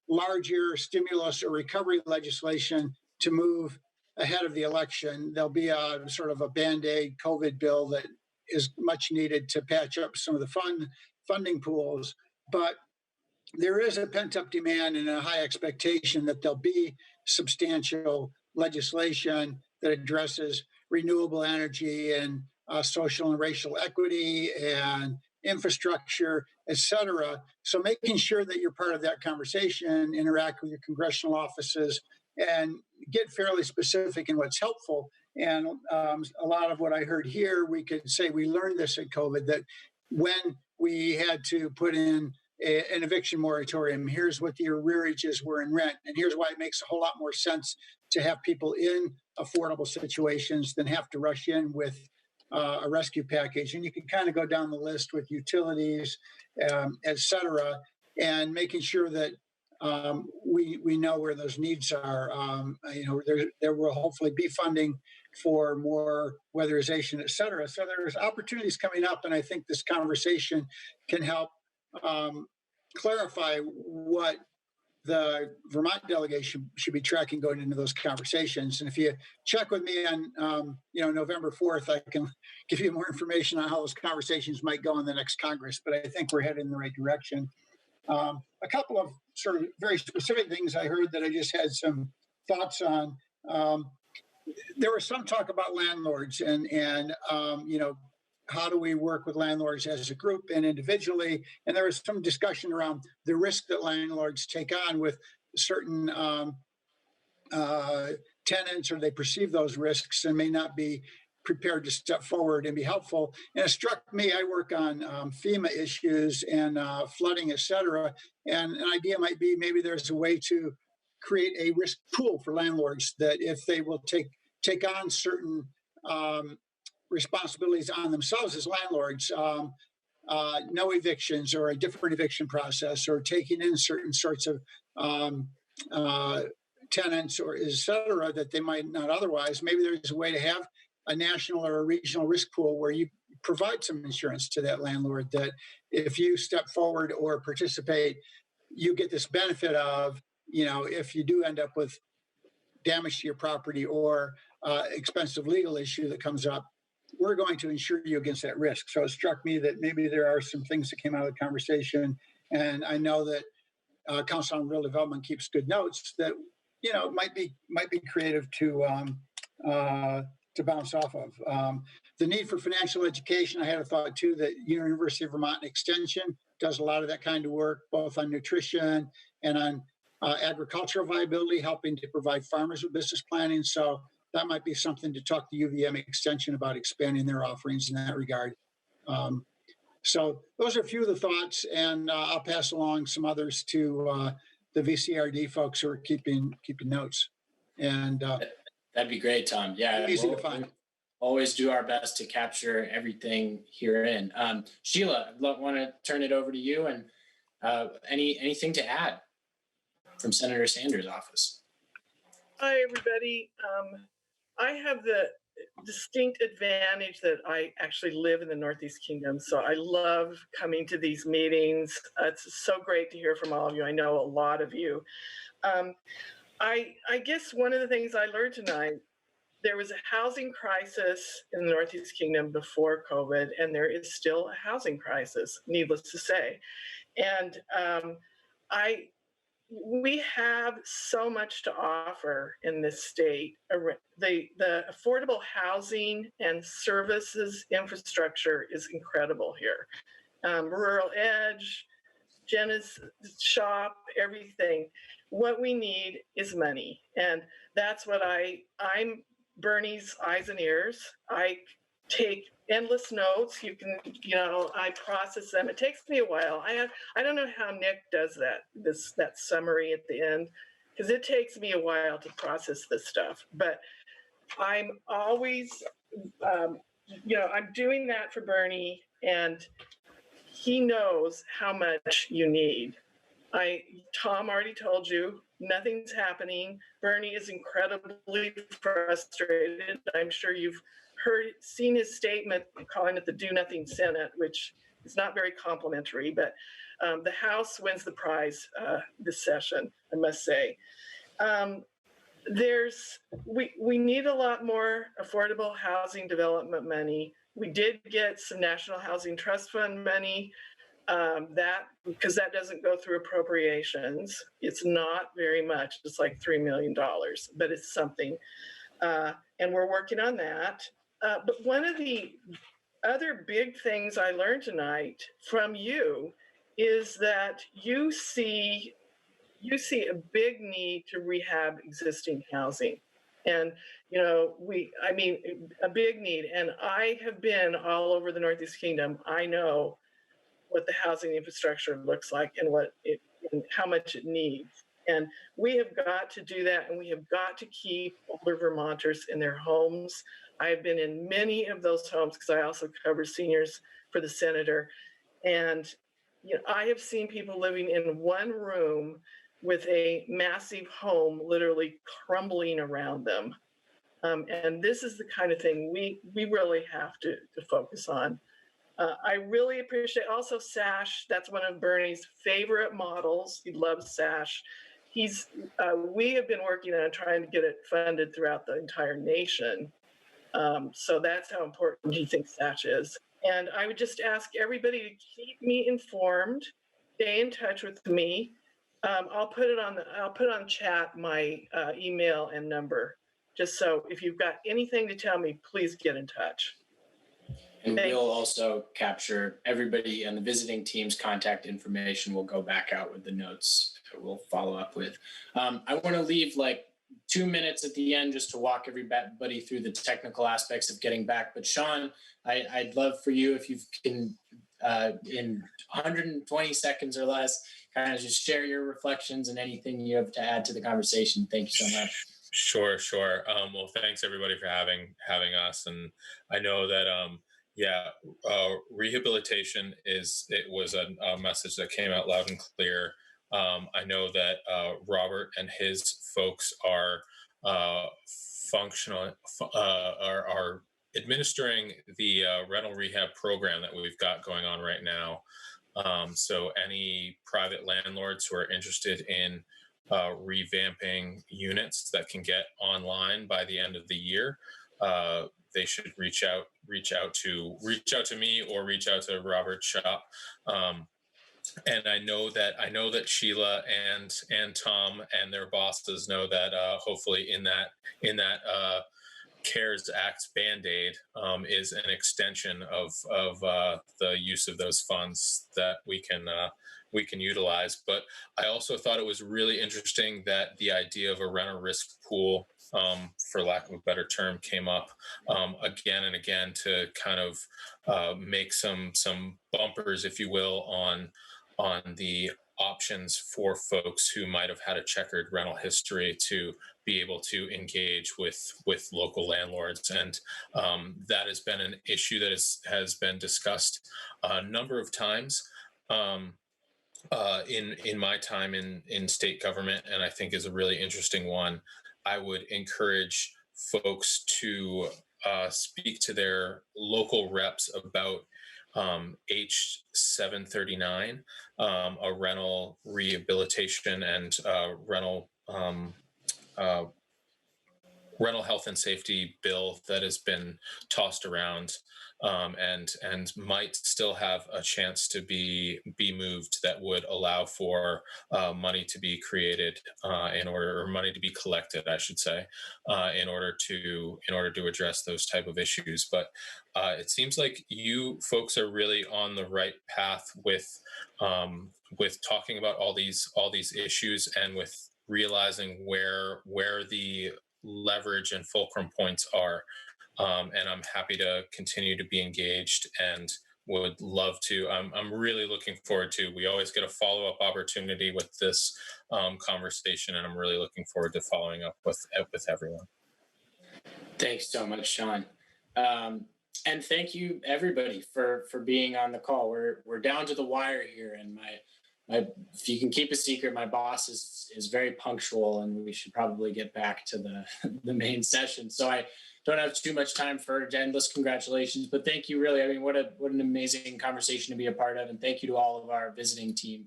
larger stimulus or recovery legislation to move ahead of the election. There'll be a sort of a Band-Aid COVID bill that is much needed to patch up some of the funding pools. But there is a pent-up demand and a high expectation that there'll be substantial legislation that addresses renewable energy and social and racial equity and infrastructure, et cetera. So making sure that you're part of that conversation, interact with your congressional offices, and get fairly specific in what's helpful. And a lot of what I heard here, we could say we learned this at COVID, that when we had to put in an eviction moratorium, here's what the arrearages were in rent. And here's why it makes a whole lot more sense to have people in affordable situations than have to rush in with a rescue package. And you can kind of go down the list with utilities, et cetera, and making sure that we know where those needs are. There will hopefully be funding for more weatherization, et cetera. So there's opportunities coming up, and I think this conversation can help clarify what the Vermont delegation should be tracking going into those conversations. And if you check with me on November 4th, I can give you more information on how those conversations might go in the next Congress. But I think we're headed in the right direction. A couple of sort of very specific things I heard that I just had some thoughts on. There was some talk about landlords and how do we work with landlords as a group and individually? And there was some discussion around the risk that landlords take on with certain tenants, or they perceive those risks and may not be prepared to step forward and be helpful. And it struck me, I work on FEMA issues and flooding, et cetera. And an idea might be maybe there's a way to create a risk pool for landlords that if they will take on certain responsibilities on themselves as landlords, no evictions or a different eviction process, or taking in certain sorts of tenants, or et cetera, that they might not otherwise. Maybe there's a way to have a national or a regional risk pool where you provide some insurance to that landlord that if you step forward or participate, you get this benefit of, if you do end up with damage to your property or expensive legal issue that comes up, we're going to insure you against that risk. So it struck me that maybe there are some things that came out of the conversation. And I know that Council on Rural Development keeps good notes that, might be creative to bounce off of. The need for financial education, I had a thought too that University of Vermont Extension does a lot of that kind of work, both on nutrition and on agricultural viability, helping to provide farmers with business planning. So that might be something to talk to UVM Extension about expanding their offerings in that regard. So those are a few of the thoughts, and I'll pass along some others to the VCRD folks who are keeping notes. And that'd be great, Tom. Yeah, easy to find. We'll always do our best to capture everything herein. Sheila, I want to turn it over to you, and anything to add from Senator Sanders' office. Hi, everybody. I have the distinct advantage that I actually live in the Northeast Kingdom, so I love coming to these meetings. It's so great to hear from all of you. I know a lot of you. I guess one of the things I learned tonight, there was a housing crisis in the Northeast Kingdom before COVID, and there is still a housing crisis, needless to say. And we have so much to offer in this state. The affordable housing and services infrastructure is incredible here. Rural Edge, Jenna's shop, everything. What we need is money. And that's what I'm Bernie's eyes and ears. I take endless notes. I process them. It takes me a while. I don't know how Nick does that summary at the end, because it takes me a while to process this stuff. But I'm always, I'm doing that for Bernie, and he knows how much you need. Tom already told you, nothing's happening. Bernie is incredibly frustrated. I'm sure you've seen his statement calling it the Do Nothing Senate, which is not very complimentary, but the House wins the prize this session, I must say. We need a lot more affordable housing development money. We did get some National Housing Trust Fund money, because that doesn't go through appropriations. It's not very much. It's like $3 million, but it's something. And we're working on that. But one of the other big things I learned tonight from you is that you see a big need to rehab existing housing. And, a big need. And I have been all over the Northeast Kingdom. I know what the housing infrastructure looks like and and how much it needs. And we have got to do that, and we have got to keep older Vermonters in their homes. I have been in many of those homes because I also cover seniors for the senator. And I have seen people living in one room with a massive home literally crumbling around them. And this is the kind of thing we really have to focus on. I really appreciate also SASH. That's one of Bernie's favorite models. He loves SASH. We have been working on trying to get it funded throughout the entire nation. So that's how important he thinks SASH is. And I would just ask everybody to keep me informed, stay in touch with me. I'll put on chat my email and number, just so if you've got anything to tell me, please get in touch. And we'll also capture everybody and the visiting team's contact information. We'll go back out with the notes that we'll follow up with. I want to leave like 2 minutes at the end just to walk everybody through the technical aspects of getting back. But Sean, I'd love for you, if you can, in 120 seconds or less, kind of just share your reflections and anything you have to add to the conversation. Thank you so much. Sure. Well, thanks everybody for having us. And I know that, rehabilitation was a message that came out loud and clear. I know that Robert and his folks are are administering the rental rehab program that we've got going on right now. So any private landlords who are interested in revamping units that can get online by the end of the year, they should reach out to me or reach out to Robert Shop. And I know that Sheila and Tom and their bosses know that hopefully in that CARES Act Band-Aid is an extension of the use of those funds that we can utilize. But I also thought it was really interesting that the idea of a renter risk pool, for lack of a better term, came up again and again to kind of make some bumpers, if you will, on the options for folks who might have had a checkered rental history to be able to engage with local landlords. And that has been an issue that has been discussed a number of times in my time in state government, and I think is a really interesting one. I would encourage folks to speak to their local reps about H739, a rental rehabilitation and rental health and safety bill that has been tossed around and might still have a chance to be moved, that would allow for money to be created or money to be collected, I should say, in order to address those type of issues. But it seems like you folks are really on the right path with talking about all these issues, and with realizing where the leverage and fulcrum points are. And I'm happy to continue to be engaged, and would love to. I'm really looking forward to. We always get a follow-up opportunity with this conversation, and I'm really looking forward to following up with everyone. Thanks so much, Sean. And thank you, everybody, for being on the call. We're down to the wire here, and if you can keep a secret, my boss is very punctual, and we should probably get back to the main session. So I don't have too much time for endless congratulations, but thank you, really. I mean, what an amazing conversation to be a part of, and thank you to all of our visiting team.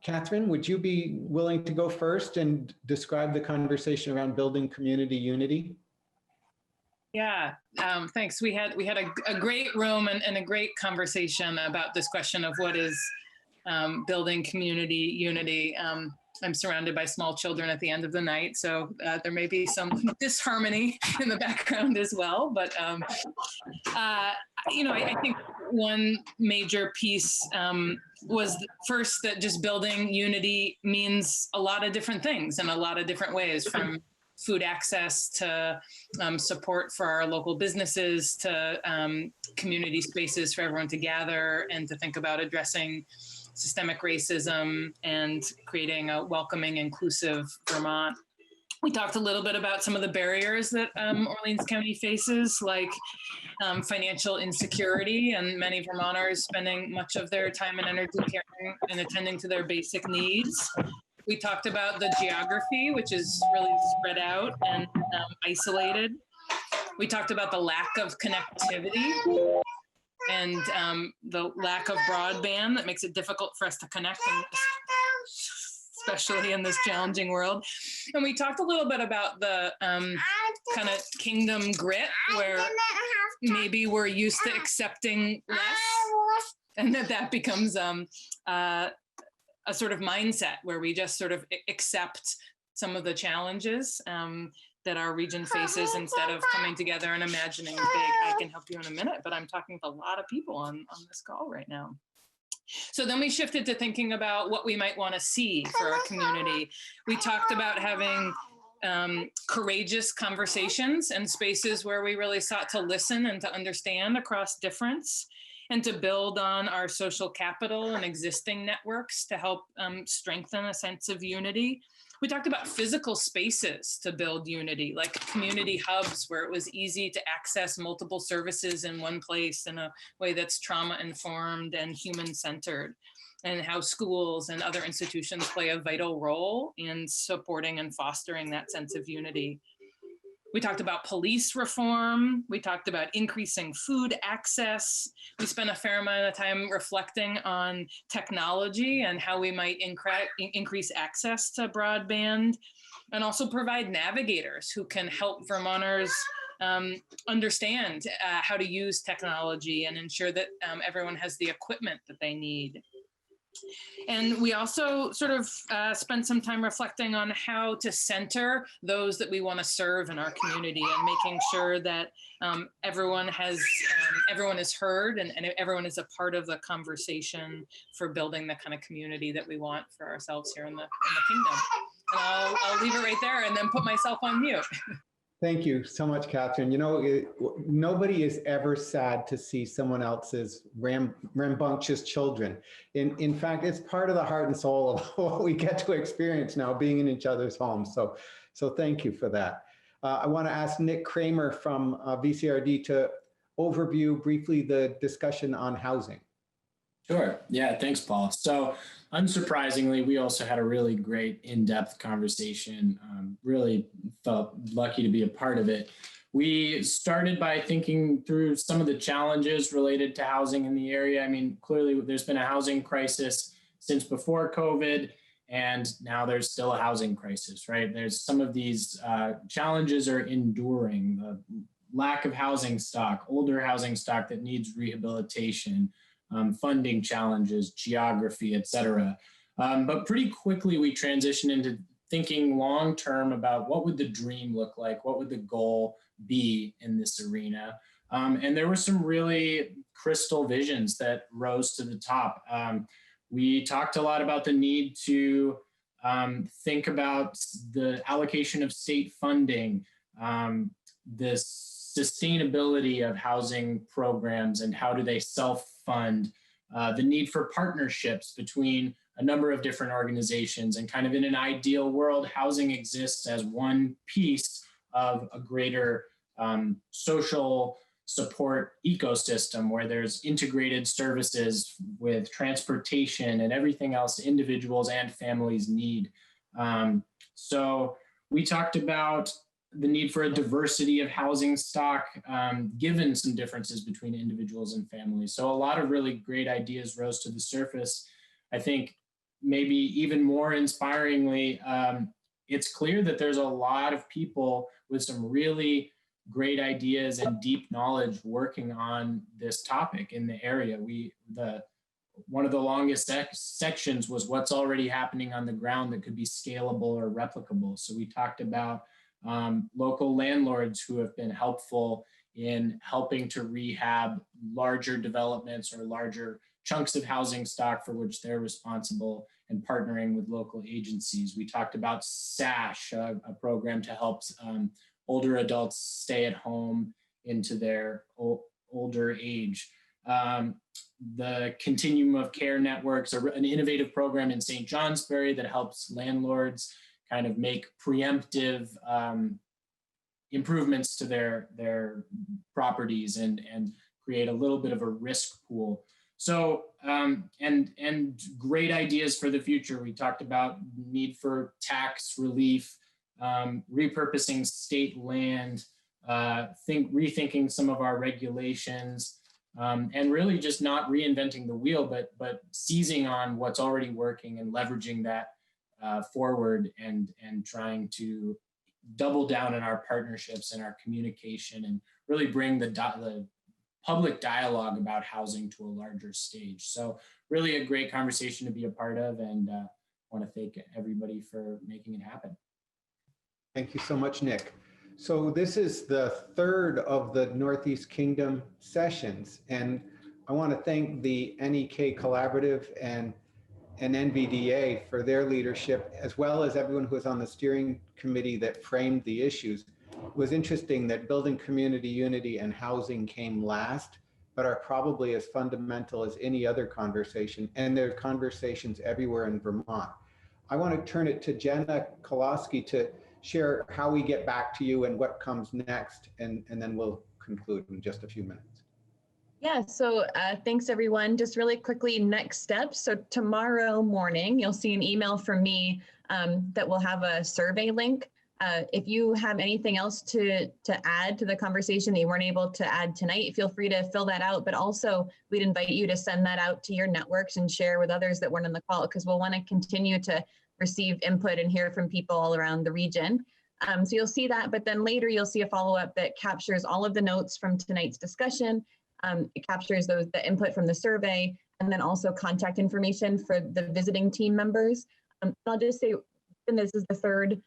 Catherine, would you be willing to go first and describe the conversation around building community unity? Yeah, thanks. We had a great room and a great conversation about this question of what is building community unity. I'm surrounded by small children at the end of the night, so there may be some disharmony in the background as well. But I think one major piece was first that just building unity means a lot of different things in a lot of different ways, from food access to support for our local businesses to community spaces for everyone to gather and to think about addressing systemic racism and creating a welcoming, inclusive Vermont. We talked a little bit about some of the barriers that Orleans County faces, like financial insecurity, and many Vermonters spending much of their time and energy caring and attending to their basic needs. We talked about the geography, which is really spread out and isolated. We talked about the lack of connectivity and the lack of broadband that makes it difficult for us to connect, especially in this challenging world. And we talked a little bit about the kind of kingdom grit, where maybe we're used to accepting less, and that becomes a sort of mindset where we just sort of accept some of the challenges that our region faces instead of coming together and imagining big. I can help you in a minute, but I'm talking to a lot of people on this call right now. So then we shifted to thinking about what we might want to see for our community. We talked about having courageous conversations and spaces where we really sought to listen and to understand across difference, and to build on our social capital and existing networks to help strengthen a sense of unity. We talked about physical spaces to build unity, like community hubs where it was easy to access multiple services in one place in a way that's trauma-informed and human-centered, and how schools and other institutions play a vital role in supporting and fostering that sense of unity. We talked about police reform. We talked about increasing food access. We spent a fair amount of time reflecting on technology and how we might increase access to broadband, and also provide navigators who can help Vermonters understand how to use technology and ensure that everyone has the equipment that they need. And we also sort of spent some time reflecting on how to center those that we want to serve in our community and making sure that everyone is heard and everyone is a part of the conversation for building the kind of community that we want for ourselves here in the kingdom. And I'll leave it right there and then put myself on mute. Thank you so much, Catherine. You know, nobody is ever sad to see someone else's rambunctious children. In fact, it's part of the heart and soul of what we get to experience now, being in each other's homes. So thank you for that. I want to ask Nick Kramer from VCRD to overview briefly the discussion on housing. Sure. Yeah, thanks, Paul. So unsurprisingly, we also had a really great in-depth conversation. Really felt lucky to be a part of it. We started by thinking through some of the challenges related to housing in the area. I mean, clearly there's been a housing crisis since before COVID, and now there's still a housing crisis, right? There's some of these challenges are enduring. The lack of housing stock, older housing stock that needs rehabilitation, funding challenges, geography, et cetera. But pretty quickly we transitioned into thinking long-term about what would the dream look like? What would the goal be in this arena? And there were some really crystal visions that rose to the top. We talked a lot about the need to think about the allocation of state funding, the sustainability of housing programs and how do they self-fund, the need for partnerships between a number of different organizations, and kind of in an ideal world, housing exists as one piece of a greater social support ecosystem where there's integrated services with transportation and everything else individuals and families need. So we talked about the need for a diversity of housing stock, given some differences between individuals and families. So a lot of really great ideas rose to the surface. I think maybe even more inspiringly, it's clear that there's a lot of people with some really great ideas and deep knowledge working on this topic in the area. One of the longest sections was what's already happening on the ground that could be scalable or replicable. So we talked about local landlords who have been helpful in helping to rehab larger developments or larger chunks of housing stock for which they're responsible, and partnering with local agencies. We talked about SASH, a program to help older adults stay at home into their older age. The Continuum of Care Networks, an innovative program in St. Johnsbury that helps landlords kind of make preemptive improvements to their properties and create a little bit of a risk pool. So, and great ideas for the future. We talked about need for tax relief, repurposing state land, rethinking some of our regulations, and really just not reinventing the wheel, but seizing on what's already working and leveraging that forward and trying to double down on our partnerships and our communication and really bring the public dialogue about housing to a larger stage. So really a great conversation to be a part of, and want to thank everybody for making it happen. Thank you so much, Nick. So this is the third of the Northeast Kingdom sessions, and I want to thank the NEK Collaborative and NVDA for their leadership, as well as everyone who was on the steering committee that framed the issues. It was interesting that building community unity and housing came last, but are probably as fundamental as any other conversation, and there are conversations everywhere in Vermont. I want to turn it to Jenna Koloski to share how we get back to you and what comes next, and then we'll conclude in just a few minutes. Yeah, so thanks everyone. Just really quickly, next steps. So tomorrow morning, you'll see an email from me that will have a survey link. If you have anything else to add to the conversation that you weren't able to add tonight, feel free to fill that out. But also, we'd invite you to send that out to your networks and share with others that weren't on the call, because we'll want to continue to receive input and hear from people all around the region. So you'll see that, but then later you'll see a follow-up that captures all of the notes from tonight's discussion. It captures the input from the survey, and then also contact information for the visiting team members. I'll just say, and this is the third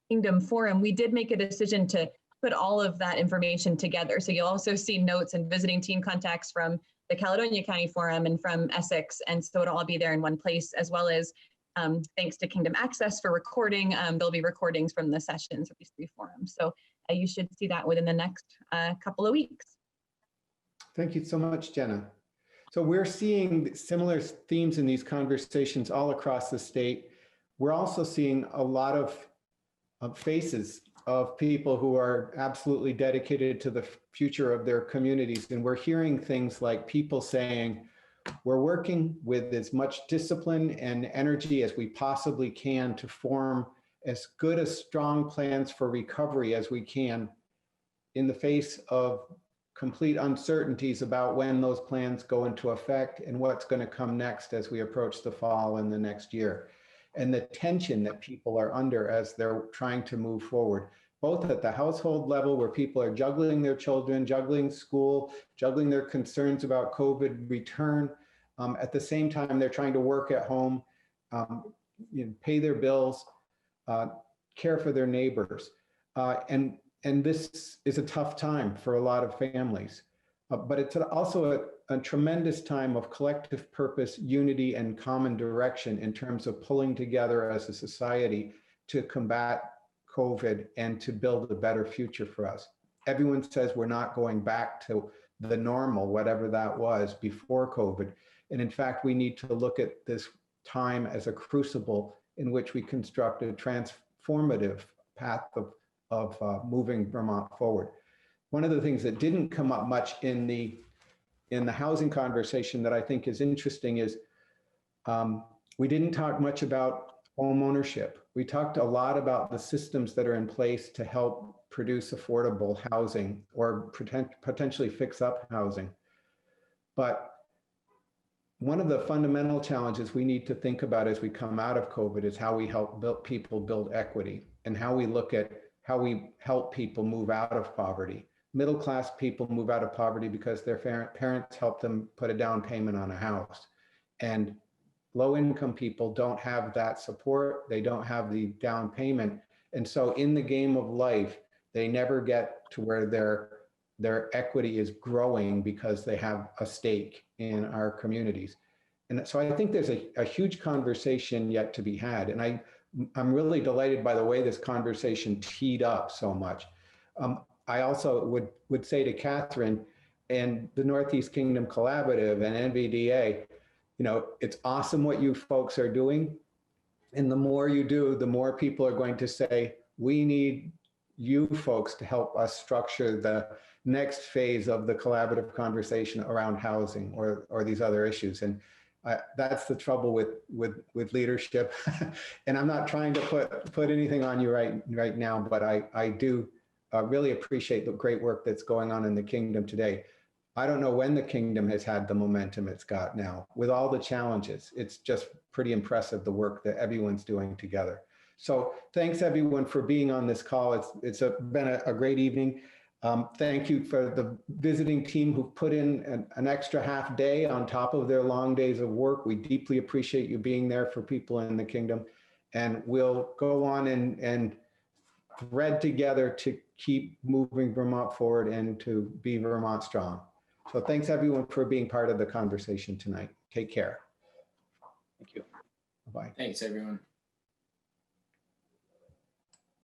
Kingdom Forum, we did make a decision to put all of that information together. So you'll also see notes and visiting team contacts from the Caledonia County Forum and from Essex. And so it'll all be there in one place, as well as thanks to Kingdom Access for recording. There'll be recordings from the sessions of these 3 forums. So you should see that within the next couple of weeks. Thank you so much, Jenna. So we're seeing similar themes in these conversations all across the state. We're also seeing a lot of faces of people who are absolutely dedicated to the future of their communities. And we're hearing things like people saying, we're working with as much discipline and energy as we possibly can to form as good as strong plans for recovery as we can in the face of complete uncertainties about when those plans go into effect and what's going to come next as we approach the fall and the next year. And the tension that people are under as they're trying to move forward, both at the household level where people are juggling their children, juggling school, juggling their concerns about COVID return. At the same time, they're trying to work at home, pay their bills, care for their neighbors. And this is a tough time for a lot of families, but it's also a tremendous time of collective purpose, unity, and common direction in terms of pulling together as a society to combat COVID and to build a better future for us. Everyone says we're not going back to the normal, whatever that was before COVID. And in fact, we need to look at this time as a crucible in which we construct a transformative path of moving Vermont forward. One of the things that didn't come up much in the housing conversation that I think is interesting is we didn't talk much about home ownership. We talked a lot about the systems that are in place to help produce affordable housing or potentially fix up housing. But one of the fundamental challenges we need to think about as we come out of COVID is how we help people build equity and how we look at how we help people move out of poverty. Middle-class people move out of poverty because their parents help them put a down payment on a house. And low-income people don't have that support. They don't have the down payment. And so in the game of life, they never get to where their equity is growing because they have a stake in our communities. And so I think there's a huge conversation yet to be had. And I'm really delighted by the way this conversation teed up so much. I also would say to Catherine and the Northeast Kingdom Collaborative and NVDA, it's awesome what you folks are doing. And the more you do, the more people are going to say, we need you folks to help us structure the next phase of the collaborative conversation around housing or these other issues. And that's the trouble with leadership. And I'm not trying to put anything on you right now, but I do really appreciate the great work that's going on in the Kingdom today. I don't know when the Kingdom has had the momentum it's got now with all the challenges. It's just pretty impressive, the work that everyone's doing together. So thanks everyone for being on this call. It's been a great evening. Thank you for the visiting team who put in an extra half day on top of their long days of work. We deeply appreciate you being there for people in the Kingdom. And we'll go on and thread together to keep moving Vermont forward and to be Vermont strong. So thanks everyone for being part of the conversation tonight. Take care. Thank you. Bye-bye. Thanks, everyone.